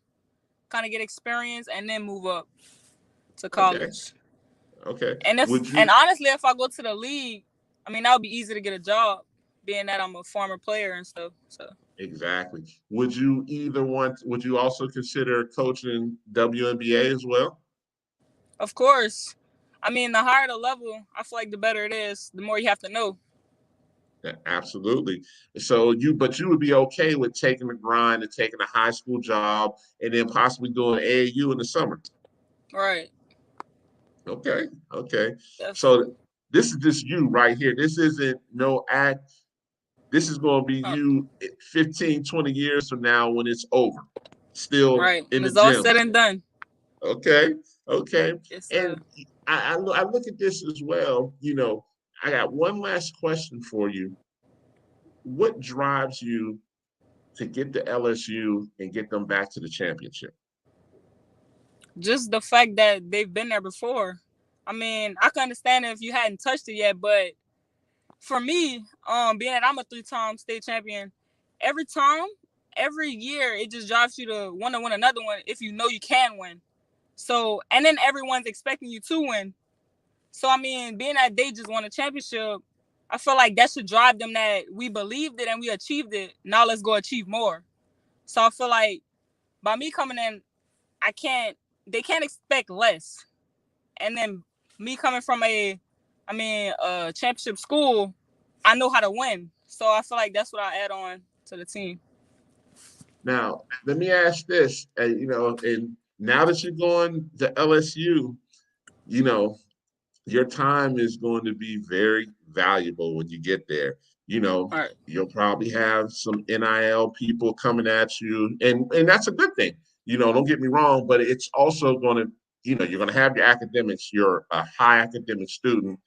kind of get experience, and then move up to Okay. college. Okay. And Would and you honestly, if I go to the league, I mean that would be easy to get a job, being that I'm a former player and stuff. So exactly? Would you also consider coaching WNBA as well? of course, I mean, the higher the level, I feel like the better it is, the more you have to know. Yeah, absolutely. So but you would be okay with taking the grind and taking a high school job and then possibly doing AAU in the summer. Right. Okay. Okay. Definitely. So this is just you right here. This isn't no act. This is going to be Oh, you 15, 20 years from now when it's over, still right. in When the it's all gym. said and done. Okay. Okay. Yes, sir. And I look at this as well. I got one last question for you. What drives you to get to LSU and get them back to the championship? Just the fact that they've been there before. I mean, I can understand if you hadn't touched it yet, but for me, being that I'm a 3-time state champion, every time, every year, it just drives you to want to win another one if you know you can win. So, and then everyone's expecting you to win. So, I mean, being that they just won a championship, I feel like that should drive them that we believed it and we achieved it. Now let's go achieve more. So I feel like by me coming in, they can't expect less. And then me coming from a championship school, I know how to win. So I feel like that's what I add on to the team. Now, let me ask this, and now that you're going to LSU, you know, your time is going to be very valuable when you get there. All right. You'll probably have some NIL people coming at you, and that's a good thing. Don't get me wrong, but it's also going to, you're going to have your academics. You're a high academic student.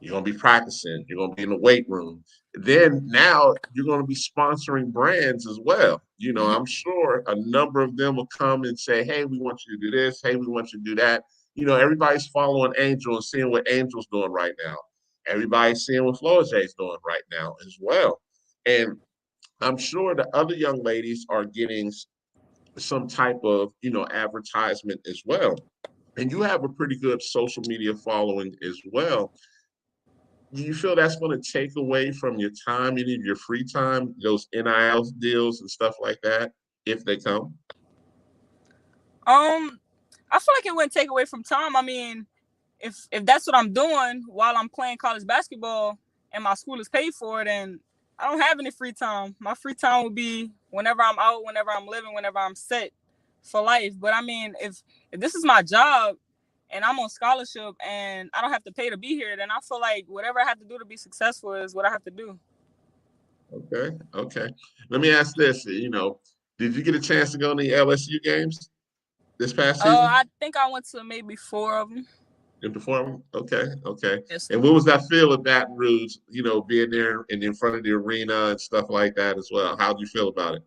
You're going to be practicing. You're going to be in the weight room. Then now you're going to be sponsoring brands as well. I'm sure a number of them will come and say, hey, we want you to do this. Hey, we want you to do that. Everybody's following Angel and seeing what Angel's doing right now. Everybody's seeing what Flau'jae's doing right now as well. And I'm sure the other young ladies are getting some type of, advertisement as well. And you have a pretty good social media following as well. Do you feel that's going to take away from your time, any of your free time, those NIL deals and stuff like that, if they come? I feel like it wouldn't take away from time. I mean, if that's what I'm doing while I'm playing college basketball and my school is paid for it, and I don't have any free time. My free time would be whenever I'm out, whenever I'm living, whenever I'm set for life. But I mean, if this is my job and I'm on scholarship and I don't have to pay to be here, then I feel like whatever I have to do to be successful is what I have to do. Okay, okay. Let me ask this. Did you get a chance to go to the LSU games this past season? I think I went to maybe 4 of them. In performing? Okay, okay. Yes. And what was that feel of Baton Rouge, being there and in front of the arena and stuff like that as well? How did you feel about it?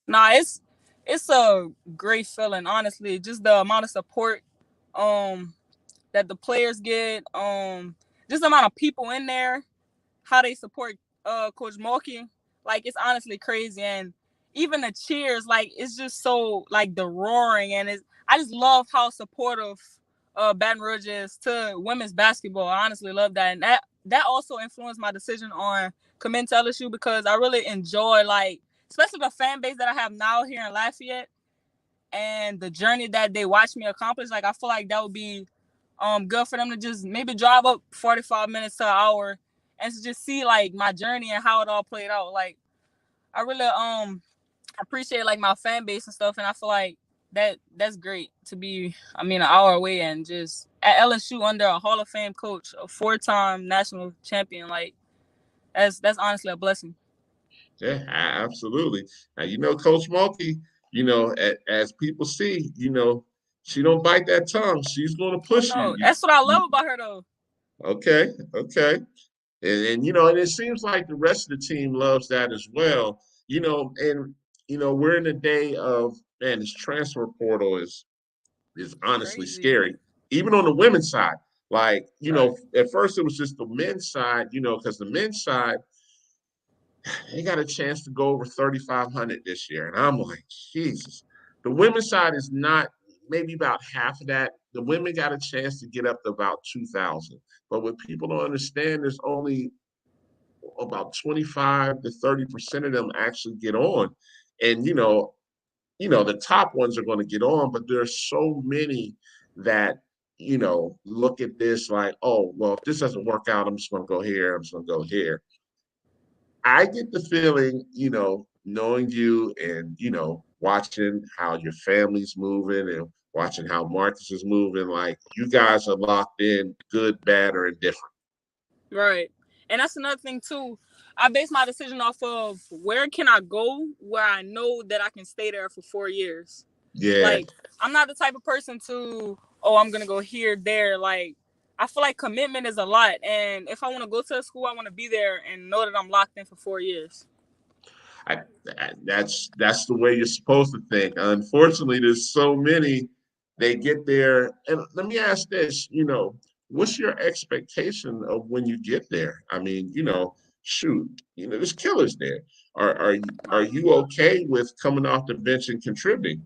Nah, it's a great feeling, honestly. Just the amount of support that the players get, just the amount of people in there, how they support Coach Mulkey. Like, it's honestly crazy. And even the cheers, like, it's just so, like, the roaring, and I just love how supportive Baton Rouge is to women's basketball. I honestly love that. And that also influenced my decision on committing to LSU, because I really enjoy, like, especially the fan base that I have now here in Lafayette and the journey that they watch me accomplish. Like, I feel like that would be good for them to just maybe drive up 45 minutes to an hour and to just see, like, my journey and how it all played out. Like, I really appreciate, like, my fan base and stuff, and I feel like that's great to be, an hour away and just at LSU under a Hall of Fame coach, a 4-time national champion. Like, that's honestly a blessing. Yeah, absolutely. Now, Coach Mulkey, as people see, she don't bite that tongue. She's going to Oh push no, you. that's what I love about her though. Okay, okay. And it seems like the rest of the team loves that as well. We're in a day of, man, this transfer portal is honestly Crazy. scary. Even on the women's side. Like, Right. at first it was just the men's side, because the men's side, they got a chance to go over 3,500 this year. And I'm like, Jesus. The women's side is not, maybe about half of that. The women got a chance to get up to about 2,000. But what people don't understand, there's only about 25 to 30% of them actually get on. And, the top ones are going to get on, but there's so many that look at this like, oh, well, if this doesn't work out, I'm just going to go here. I'm just going to go here. I get the feeling, knowing you and, watching how your family's moving and watching how Marcus is moving, like you guys are locked in, good, bad, or indifferent. Right. And that's another thing too. I base my decision off of where can I go where I know that I can stay there for 4 years. Yeah. Like, I'm not the type of person to, oh, I'm going to go here, there. Like, I feel like commitment is a lot. And if I want to go to a school, I want to be there and know that I'm locked in for 4 years. That's the way you're supposed to think. Unfortunately, there's so many, they get there. And let me ask this, what's your expectation of when you get there? I mean, shoot, there's killers there. Are you okay with coming off the bench and contributing?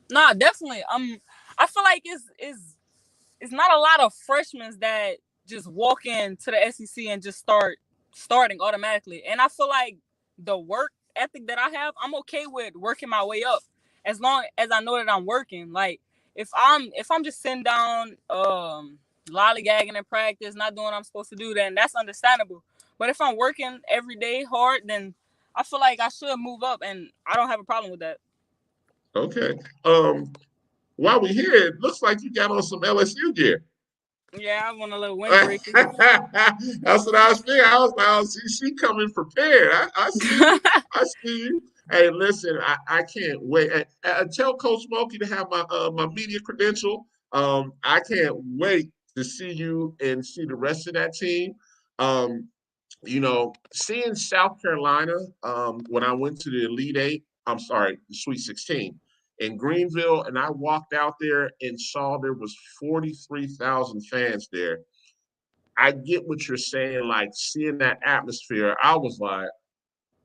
Nah, definitely. I feel like it's not a lot of freshmen that just walk into the SEC and just starting automatically. And I feel like the work ethic that I have, I'm okay with working my way up as long as I know that I'm working. Like, if I'm just sitting down lollygagging in practice, not doing what I'm supposed to do, then that's understandable. But if I'm working every day hard, then I feel like I should move up, and I don't have a problem with that. Okay. While we're here, it looks like you got on some LSU gear. Yeah, I want a little windbreaker. That's what I was thinking. I was like, oh, she coming prepared. I see you. I see you. Hey, listen, I can't wait. Tell Coach Smokey to have my media credential. I can't wait to see you and see the rest of that team. Seeing South Carolina when I went to the Elite Eight, I'm sorry, the Sweet 16 in Greenville, and I walked out there and saw there was 43,000 fans there. I get what you're saying, like seeing that atmosphere. I was like,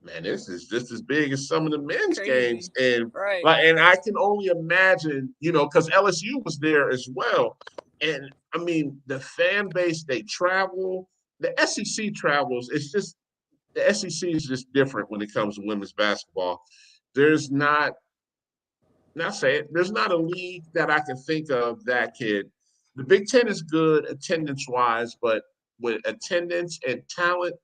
man, this is just as big as some of the men's games, and right. and I can only imagine, because LSU was there as well, and I mean the fan base, they travel. The SEC travels. It's just the SEC is just different when it comes to women's basketball. There's not there's not a league that I can think of that could. The Big Ten is good attendance wise, but with attendance and talent,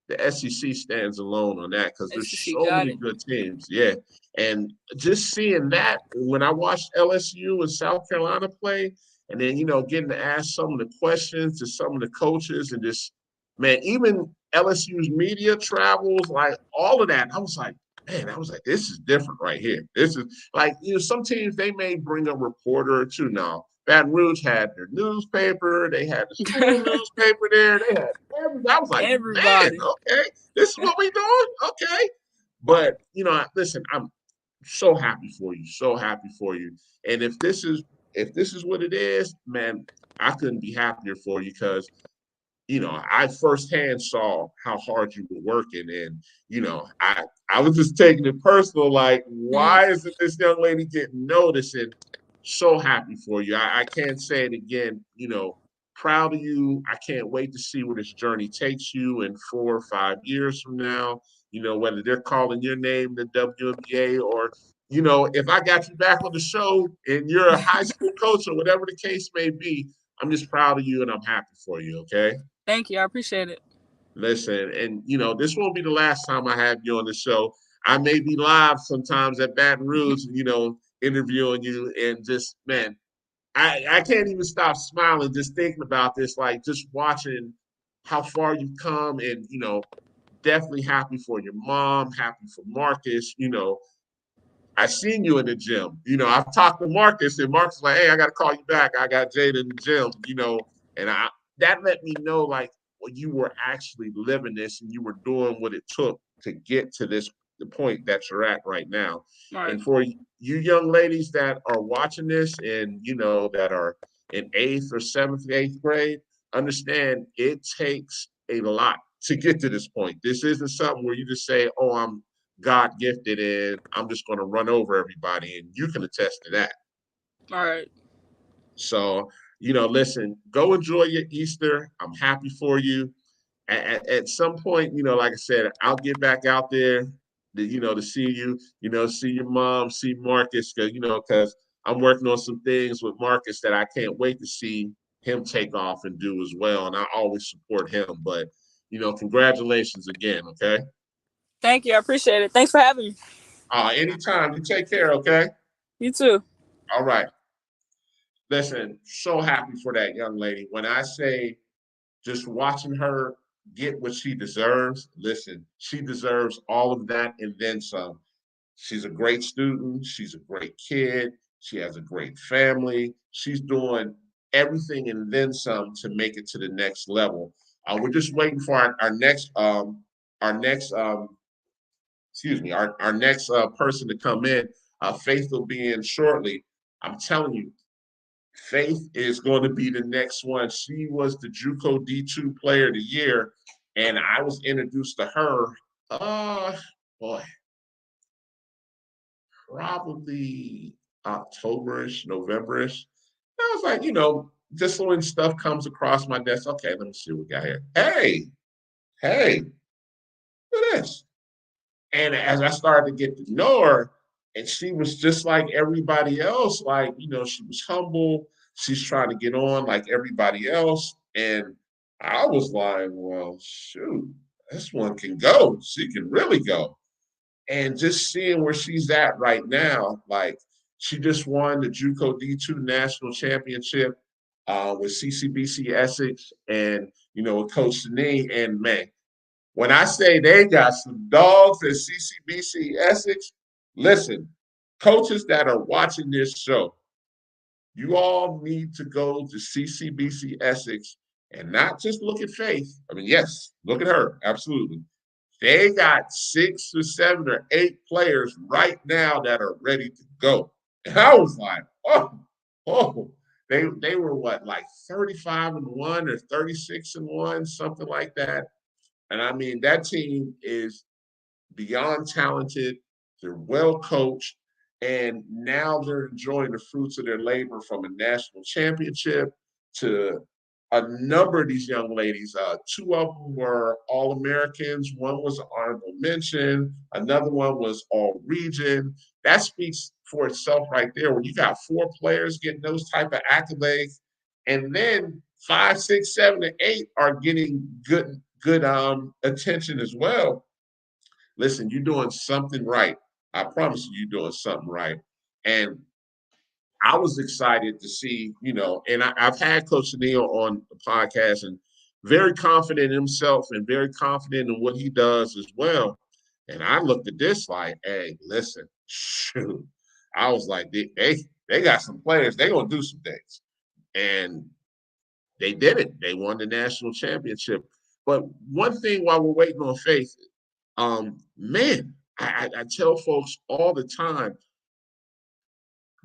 the SEC stands alone on that because there's so many good teams. Yeah. And just seeing that when I watched LSU and South Carolina play, and then, getting to ask some of the questions to some of the coaches and just, man, even LSU's media travels, like all of that, I was like, man, I was like, this is different right here. This is like, some teams, they may bring a reporter or two now. Baton Rouge had their newspaper. They had the school newspaper there. They had everybody. I was like, man, okay, this is what we doing? Okay. But, listen, I'm so happy for you. So happy for you. And if this is what it is, man, I couldn't be happier for you because I firsthand saw how hard you were working, and I was just taking it personal. Like, why isn't this young lady getting noticed? And so happy for you. I can't say it again. Proud of you. I can't wait to see where this journey takes you in 4 or 5 years from now. Whether they're calling your name the WNBA or if I got you back on the show and you're a high school coach or whatever the case may be, I'm just proud of you and I'm happy for you. Okay. Thank you. I appreciate it. Listen, and this won't be the last time I have you on the show. I may be live sometimes at Baton Rouge, interviewing you, and just, man, I can't even stop smiling just thinking about this, like just watching how far you've come, and definitely happy for your mom, happy for Marcus. I seen you in the gym. I've talked to Marcus, and Marcus is like, hey, I got to call you back. I got Jada in the gym, and that let me know, like, well, you were actually living this and you were doing what it took to get to the point that you're at right now. Right. And for you young ladies that are watching this and, that are in 8th or 7th, 8th grade, understand it takes a lot to get to this point. This isn't something where you just say, oh, I'm God gifted and I'm just going to run over everybody. And you can attest to that. All right. So, listen, go enjoy your Easter. I'm happy for you. At some point, like I said, I'll get back out there to see you, see your mom, see Marcus, because I'm working on some things with Marcus that I can't wait to see him take off and do as well. And I always support him. But, congratulations again, okay? Thank you. I appreciate it. Thanks for having me. Anytime. You take care, okay? You too. All right. Listen, so happy for that young lady. When I say just watching her get what she deserves, listen, she deserves all of that and then some. She's a great student. She's a great kid. She has a great family. She's doing everything and then some to make it to the next level. We're just waiting for our next our next person to come in. Faith will be in shortly. I'm telling you, Faith is going to be the next one. She was the JUCO D2 Player of the Year, and I was introduced to her. Boy, probably Octoberish, Novemberish. I was like, just when stuff comes across my desk, okay, let me see what we got here. Hey, look at this. And as I started to get to know her, and she was just like everybody else, like, she was humble. She's trying to get on like everybody else. And I was like, well, shoot, this one can go. She can really go. And just seeing where she's at right now, like she just won the JUCO D2 National Championship with CCBC Essex and, with Coach Sini. And man, when I say they got some dogs at CCBC Essex, listen, coaches that are watching this show, you all need to go to CCBC Essex and not just look at Faith. I mean, yes, look at her, absolutely. They got 6 or 7 or 8 players right now that are ready to go. And I was like, they were what, like 35-1 or 36-1, something like that. And I mean, that team is beyond talented. They're well coached. And now they're enjoying the fruits of their labor from a national championship to a number of these young ladies. 2 of them were All-Americans. One was an honorable mention. Another one was All-Region. That speaks for itself right there. When you got 4 players getting those type of accolades, and then 5, 6, 7, and 8 are getting good attention as well. Listen, you're doing something right. I promise you're doing something right. And I was excited to see, and I've had Coach Neal on the podcast and very confident in himself and very confident in what he does as well. And I looked at this like, hey, listen, shoot. I was like, they got some players. They're going to do some things. And they did it. They won the national championship. But one thing while we're waiting on Faith, man, I tell folks all the time,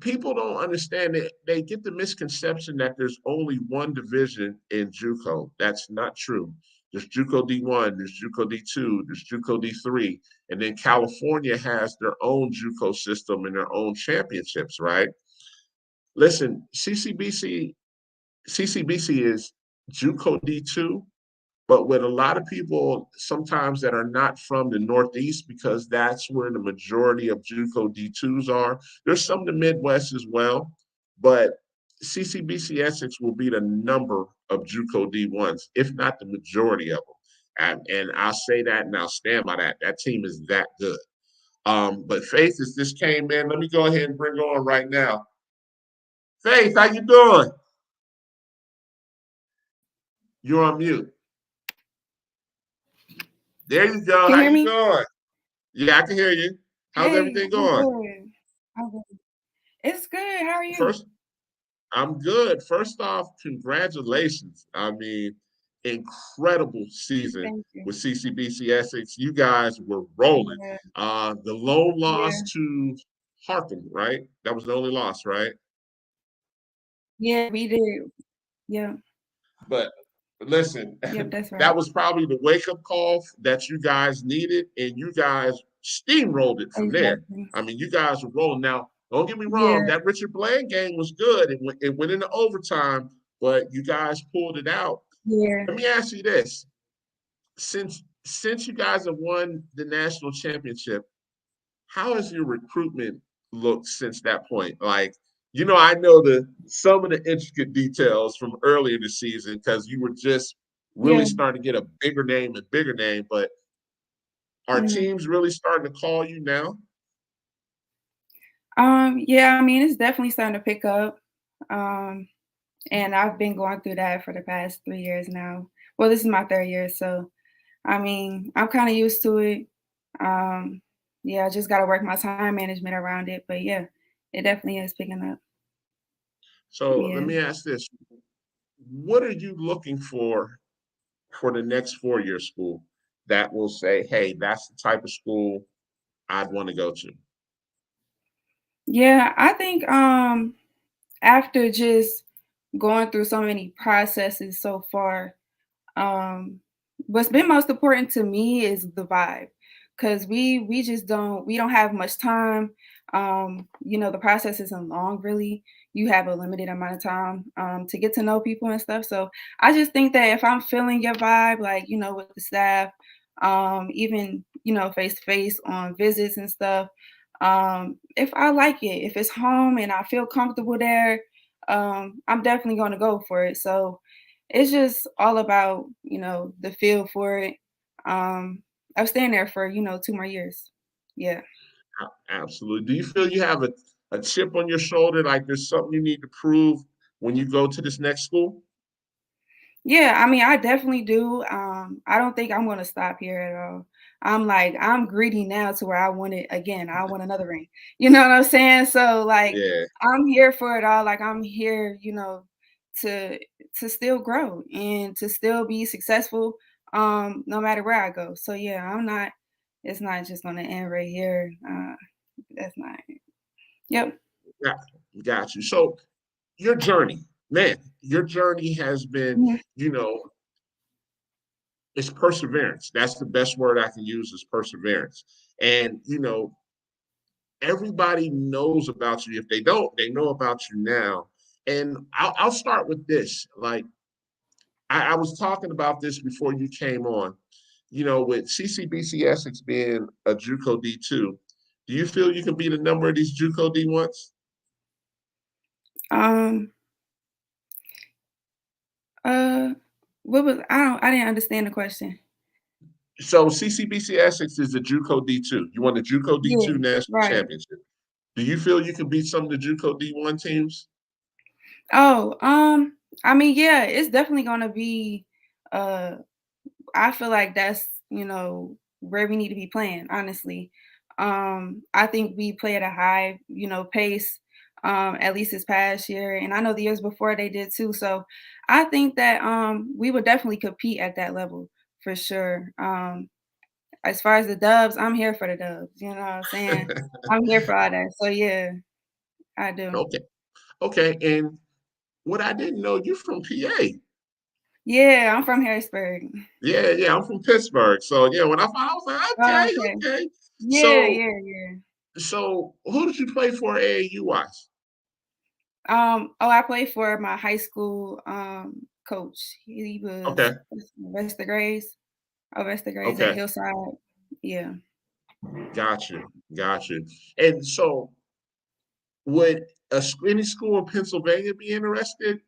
people don't understand it. They get the misconception that there's only one division in JUCO. That's not true. There's JUCO D1, there's JUCO D2, there's JUCO D3, and then California has their own JUCO system and their own championships, right? Listen, CCBC is JUCO D2, but with a lot of people sometimes that are not from the Northeast, because that's where the majority of JUCO D2s are. There's some in the Midwest as well, but CCBC Essex will be the number of JUCO D1s, if not the majority of them. And I'll say that and I'll stand by that. That team is that good. But Faith, as this came in, let me go ahead and bring her on right now. Faith, how you doing? You're on mute. There you go. Can How you you hear me? doing? Yeah, I can hear you. How's everything going? I'm good. It's good. How are you? First, I'm good. First off, congratulations. I mean, incredible season Thank you. with CCBC Essex. You guys were rolling. Yeah. The lone loss Yeah. to Harkham, right? That was the only loss, right? Yeah, we did. Yeah. But listen, Yep, that's that right. was probably the wake-up call that you guys needed, and you guys steamrolled it from there. Exactly. I mean, you guys were rolling. Now, don't get me Yeah. wrong, that Richard Bland game was good. It went into overtime, but you guys pulled it out. Yeah. Let me ask you this. Since you guys have won the national championship, how has your recruitment looked since that point? Like, I know some of the intricate details from earlier in the season because you were just really Yeah. starting to get a bigger name and bigger name. But are Mhm. teams really starting to call you now? Yeah, I mean, it's definitely starting to pick up. Um, and I've been going through that for the past 3 years now. Well, this is my third year, so I mean, I'm kind of used to it. Um, yeah, I just got to work my time management around it. But yeah, it definitely is picking up. So let Yeah. me ask this: what are you looking for the next 4-year school that will say, "Hey, that's the type of school I'd want to go to"? Yeah, I think after just going through so many processes so far, um, what's been most important to me is the vibe, because we just don't have much time. The process isn't long really. You have a limited amount of time to get to know people and stuff. So I just think that if I'm feeling your vibe, like with the staff, even face to face on visits and stuff, if I like it, if it's home and I feel comfortable there, I'm definitely going to go for it. So it's just all about, the feel for it. Um, I was staying there for, 2 more years. Yeah. Absolutely. Do you feel you have a chip on your shoulder, like there's something you need to prove when you go to this next school? Yeah, I mean, I definitely do. I don't think I'm gonna stop here at all. I'm greedy now to where I want it again. I want another ring. You know what I'm saying? So like Yeah, I'm here for it all. Like I'm here, to still grow and to still be successful no matter where I go. So yeah, it's not just gonna end right here. That's not Yep. got, got you. So your journey, man, your journey has been, Mhm. you know, it's perseverance. That's the best word I can use is perseverance. And, everybody knows about you. If they don't, they know about you now. And I'll start with this. Like, I was talking about this before you came on. With CCBC Essex being a JUCO D2, do you feel you can beat a number of these JUCO D1s? Um uh what was I didn't understand the question. So CCBC Essex is a JUCO D2. You won the JUCO Yeah, D2 national right. championship. Do you feel you can beat some of the JUCO D1 teams? Oh, I mean, yeah, it's definitely gonna be uh I feel like that's, where we need to be playing, honestly. I think we play at a high, pace, at least this past year. And I know the years before they did too. So I think that we would definitely compete at that level for sure. As far as the dubs, I'm here for the dubs, you know what I'm saying? I'm here for all that. So yeah, I do. Okay. Okay. And what I didn't know, you're from PA. Yeah, I'm from Harrisburg. Yeah, yeah, I'm from Pittsburgh. So yeah, when I found I was like, Oh, okay, okay. okay. Yeah, So yeah, yeah. so who did you play for AAU wise? I played for my high school coach. He Okay, was Vesta Grace, Vesta Grace at okay. Hillside. Yeah. Got you. Got you. And so would any school in Pennsylvania be interested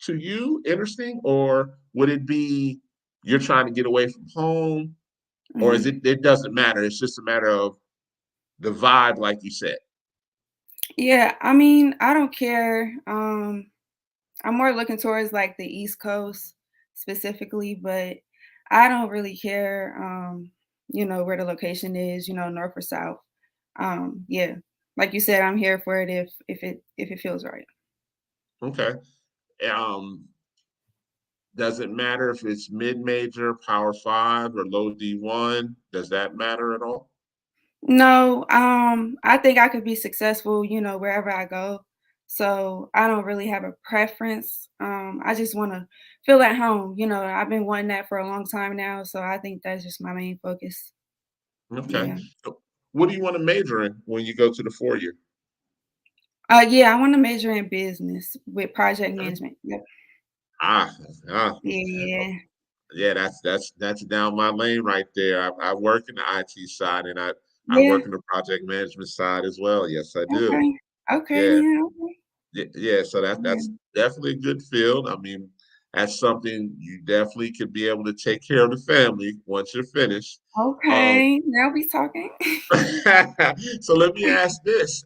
to you, interesting, or would it be you're trying to get away from home, or is Mhm. it doesn't matter? It's just a matter of the vibe, like you said. Yeah, I mean, I don't care. I'm more looking towards like the East Coast specifically, but I don't really care where the location is, north or south. Yeah. Like you said, I'm here for it if it feels right. Okay. Um, does it matter if it's mid-major, Power Five, or low D1? Does that matter at all? No, I think I could be successful, wherever I go. So I don't really have a preference. I just want to feel at home. I've been wanting that for a long time now. So I think that's just my main focus. Okay. Yeah. So what do you want to major in when you go to the 4 year? Yeah, I want to major in business with project Okay. management. Yep. Ah, ah, Yeah. yeah, that's down my lane right there. I work in the IT side and I Yeah. work in the project management side as well. Yes, I do. Okay. Okay, Yeah. then. Yeah, so Yeah. that's definitely a good field. I mean, that's something you definitely could be able to take care of the family once you're finished. Um, Okay, now we talking. so let me ask this.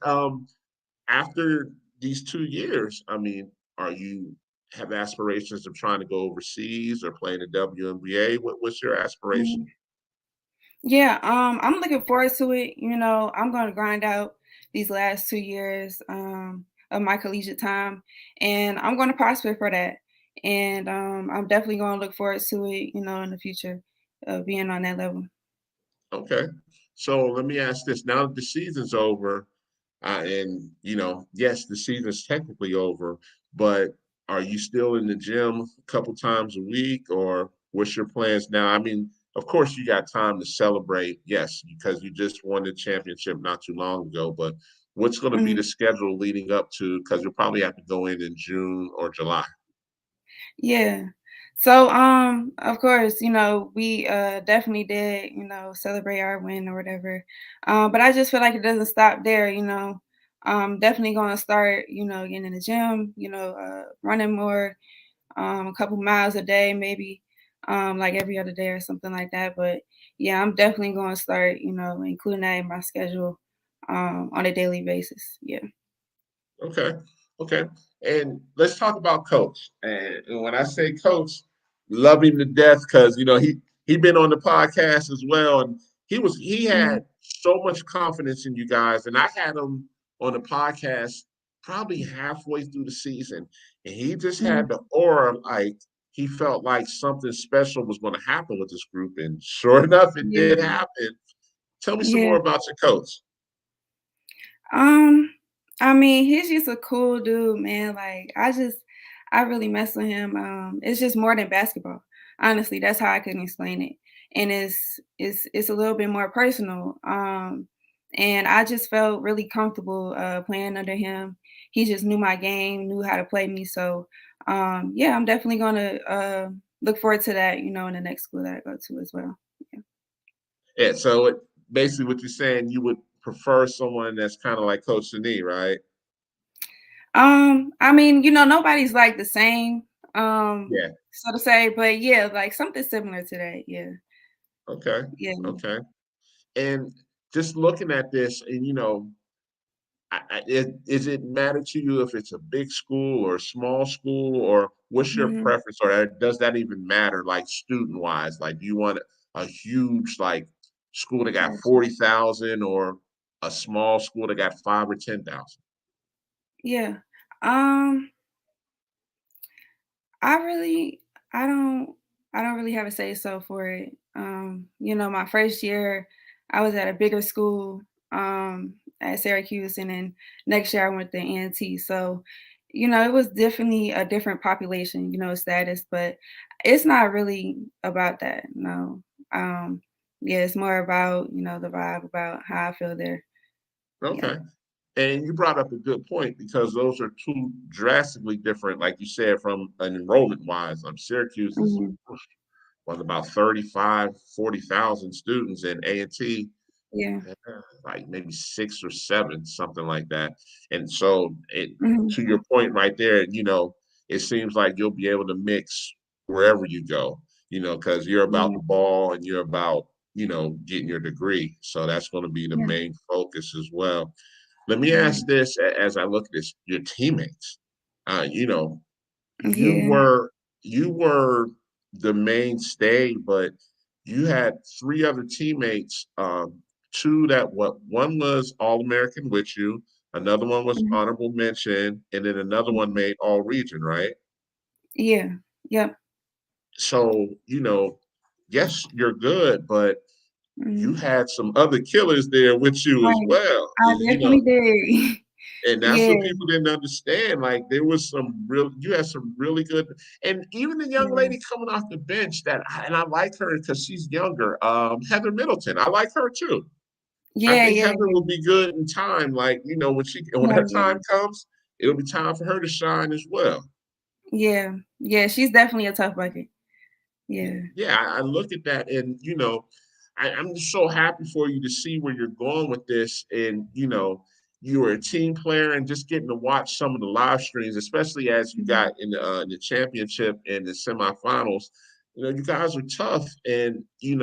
After these 2 years, I mean, are you have aspirations of trying to go overseas or play in the WNBA? What's your aspiration? Mhm. Yeah, I'm looking forward to it. I'm gonna grind out these last 2 years of my collegiate time, and I'm gonna prosper for that. And I'm definitely gonna look forward to it, in the future, being on that level. Okay. So let me ask this. Now that the season's over, and yes, the season's technically over, but are you still in the gym a couple times a week, or what's your plans now? I mean, of course, you got time to celebrate, yes, because you just won the championship not too long ago, but what's going to be the Mhm. schedule leading up to? Because you'll probably have to go in June or July. Yeah. So, of course, we definitely did, celebrate our win or whatever. But I just feel like it doesn't stop there. Definitely gonna start, getting in the gym, running more, a couple miles a day, maybe, like every other day or something like that. But yeah, I'm definitely gonna start, including that in my schedule, on a daily basis. Yeah. Okay. Okay. And let's talk about coach. And when I say coach, love him to death because he been on the podcast as well. And he Mhm. had so much confidence in you guys. And I had him on the podcast probably halfway through the season. And he just had Mhm. the aura like he felt like something special was going to happen with this group. And sure enough, it did Yeah. happen. Tell me some Yeah. more about your coach. Um, I mean, he's just a cool dude, man. Like, I really mess with him. It's just more than basketball. Honestly, that's how I can explain it. And it's a little bit more personal. And I just felt really comfortable playing under him. He just knew my game, knew how to play me. So, yeah, I'm definitely gonna look forward to that, in the next school that I go to as well. Yeah. Yeah, so basically what you're saying, you would prefer someone that's kind of like Coach Sini, right? I mean, nobody's like the same, Yeah. so to say, but yeah, like something similar to that. Yeah. Okay. Yeah. Okay. And just looking at this, and is it matter to you if it's a big school or a small school, or what's your Mhm. preference, or does that even matter, like student wise? Like, do you want a huge like school that got Gotcha. 40,000, or a small school that got 5 or 10,000? Yeah. Um, I really I don't I don't really have a say so for it. My first year I was at a bigger school at Syracuse, and then next year I went to A&T. So, it was definitely a different population, status, but it's not really about that. No. Um yeah, it's more about, the vibe, about how I feel there. Yeah. Okay. And you brought up a good point because those are two drastically different, like you said, from an enrollment wise. Syracuse is Mhm. was about 35, 40,000 students, and A&T Yeah. like maybe 6 or 7, something like that. And so Mhm. to your point right there, it seems like you'll be able to mix wherever you go, because you're about Yeah. the ball and you're about, getting your degree. So that's going to be the Yeah. main focus as well. Let me Yeah. ask this as I look at this, your teammates. You know, you Yeah. were you were the mainstay, but you had 3 other teammates. Two that what one was All American with you, another one was Mhm. honorable mention, and then another one Mhm. made All Region, right? Yeah. Yep. So yes, you're good, but you Mhm. had some other killers there with you as Right. well. I definitely did. And that's Yeah. what people didn't understand. Like you had some really good, and even the young Yeah. lady coming off the bench and I like her because she's younger. Heather Middleton, I like her too. I Yeah, think yeah, Heather will yeah. be good in time. Like when Yeah, her yeah. time comes, it'll be time for her to shine as well. Yeah. Yeah, she's definitely a tough bucket. Yeah. Yeah, I look at that, and I'm just so happy for you to see where you're going with this, and you were a team player, and just getting to watch some of the live streams, especially as you got in the championship and the semifinals. You guys are tough, and you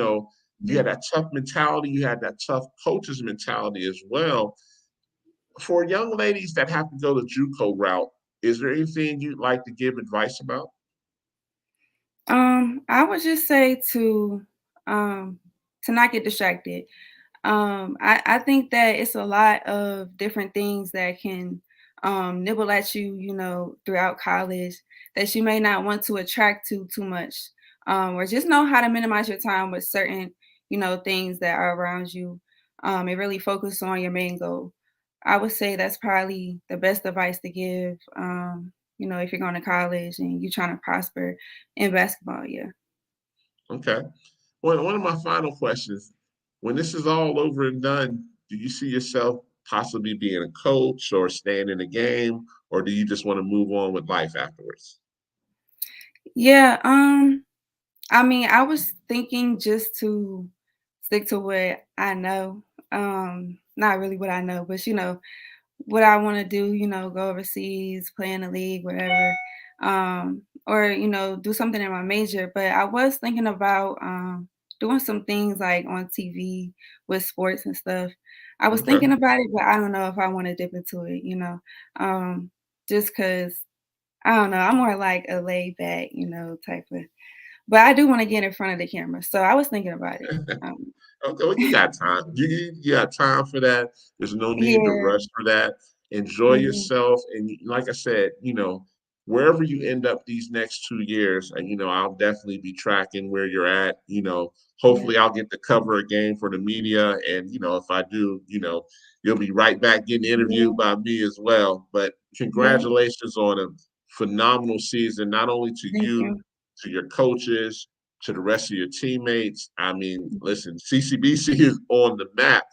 had that tough mentality. You had that tough coaches mentality as well. For young ladies that have to go the JUCO route, is there anything you'd like to give advice about? I would just say to not get distracted. I think that it's a lot of different things that can nibble at you, throughout college that you may not want to attract to too much. Or just know how to minimize your time with certain, things that are around you. And really focus on your main goal. I would say that's probably the best advice to give. If you're going to college and you're trying to prosper in basketball, yeah. Okay. One of my final questions: when this is all over and done, do you see yourself possibly being a coach or staying in the game, or do you just want to move on with life afterwards? Yeah, I mean, I was thinking just to stick to what I know. Not really what I know, but what I want to do, go overseas, play in the league, whatever. Or, do something in my major. But I was thinking about doing some things like on TV with sports and stuff. I was Okay. thinking about it, but I don't know if I want to dip into it. Just because I don't know, I'm more like a laid back, type of, but I do want to get in front of the camera. So I was thinking about it. Okay, well, you got time. You got time for that. There's no need to Yeah. rush for that. Enjoy Mhm. yourself, and like I said, wherever you end up these next 2 years, and I'll definitely be tracking where you're at. Yeah. Hopefully, I'll get to cover a game for the media, and if I do, you'll be right back getting Yeah. interviewed by me as well. But Yeah. congratulations on a phenomenal season, not only to Thank you, you. to your coaches, to the rest of your teammates. I mean, listen, CCBC is on the map.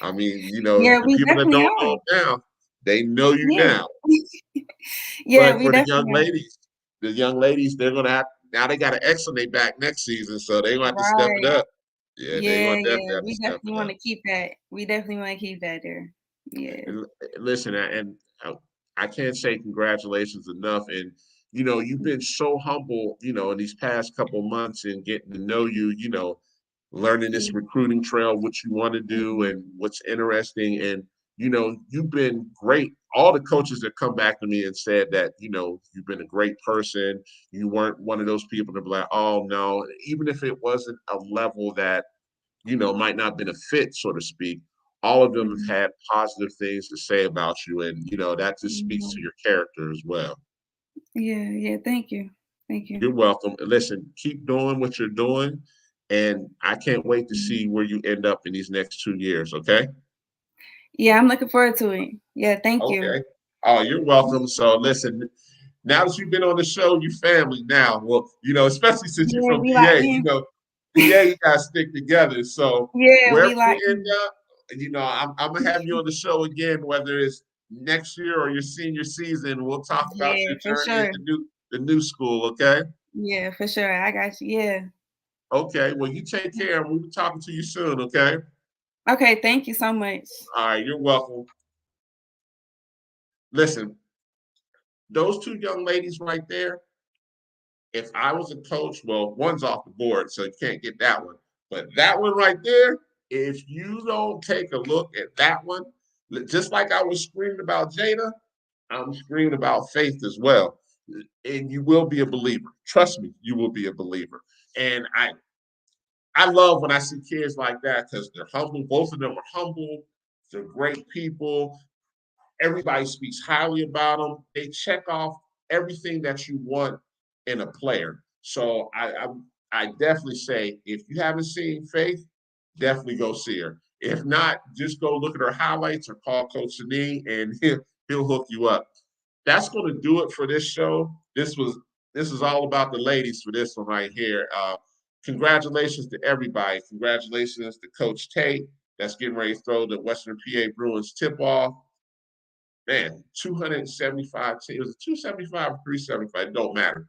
I mean, Yeah, the we people that definitely don't are. know now, they know you Yeah. now. Yeah, But we for definitely are. the young ladies, they're gonna have now they got to excellate back next season, so they're gonna have to step it Right. up. Yeah, they're Yeah, gonna definitely yeah. have to We step definitely it want up. to keep that. We definitely want to keep that there. Yeah. And listen, I can't say congratulations enough. And you've been so humble, in these past couple months and getting to know you, learning this Yeah. recruiting trail, what you want to do Mhm. and what's interesting. And you've been great. All the coaches that come back to me and said that, you've been a great person. You weren't one of those people that be like, oh no, even if it wasn't a level that might not have been a fit, so to speak. All of them have Mhm. had positive things to say about you, and that just speaks to Mhm. your character as well. Yeah, yeah. Thank you. Thank you. You're welcome. Listen, keep doing what you're doing, and I can't wait to Mhm. see where you end up in these next 2 years. Okay. Yeah, I'm looking forward to it. Yeah, thank you. Okay. Oh, you're welcome. So listen, now that you've been on the show, you family now. Well, especially since you're Yeah, from we locked PA, in. PA, you guys stick together. So Yeah, wherever we you locked end in. up, I'm gonna have you on the show again, whether it's next year or your senior season. We'll talk about Yeah, your for journey at sure. the new school. Okay. Yeah, for sure. I got you. Yeah. Okay. Well, you take care, and we'll be talking to you soon. Okay. Okay, thank you so much. All right. You're welcome. Listen, those two young ladies right there. If I was a coach, well, one's off the board, so you can't get that one. But that one right there, if you don't take a look at that one, just like I was screaming about Jada, I'm screaming about Faith as well. And you will be a believer. Trust me, you will be a believer. And I love when I see kids like that because they're humble. Both of them are humble. They're great people. Everybody speaks highly about them. They check off everything that you want in a player. So I definitely say if you haven't seen Faith, definitely go see her. If not, just go look at her highlights or call Coach Sani and he'll hook you up. That's going to do it for this show. This is all about the ladies for this one right here. Congratulations to everybody. Congratulations to Coach Tate that's getting ready to throw the Western PA Bruins tip off. Man, 275 teams. It was 275 or 375. It don't matter.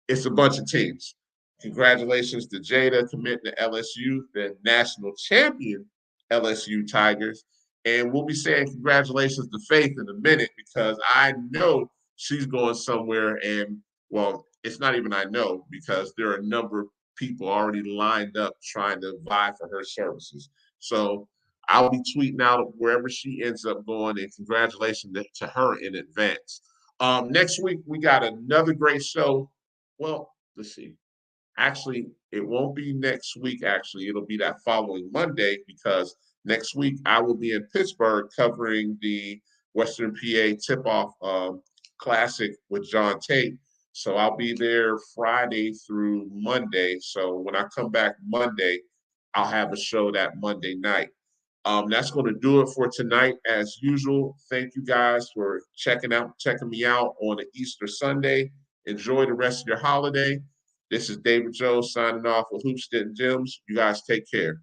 It's a bunch of teams. Congratulations to Jada committing to LSU, the national champion LSU Tigers. And we'll be saying congratulations to Faith in a minute because I know she's going somewhere. And well, it's not even I know because there are a number of people already lined up trying to vie for her services. So I'll be tweeting out wherever she ends up going, and congratulations to her in advance. Next week, we got another great show. Well, let's see. Actually, it won't be next week. Actually, it'll be that following Monday because next week I will be in Pittsburgh covering the Western PA Tip-Off Classic with John Tate. So I'll be there Friday through Monday. So when I come back Monday, I'll have a show that Monday night. That's going to do it for tonight. As usual, thank you guys for checking me out on an Easter Sunday. Enjoy the rest of your holiday. This is David Jones signing off with Hoopstead and Gems. You guys take care.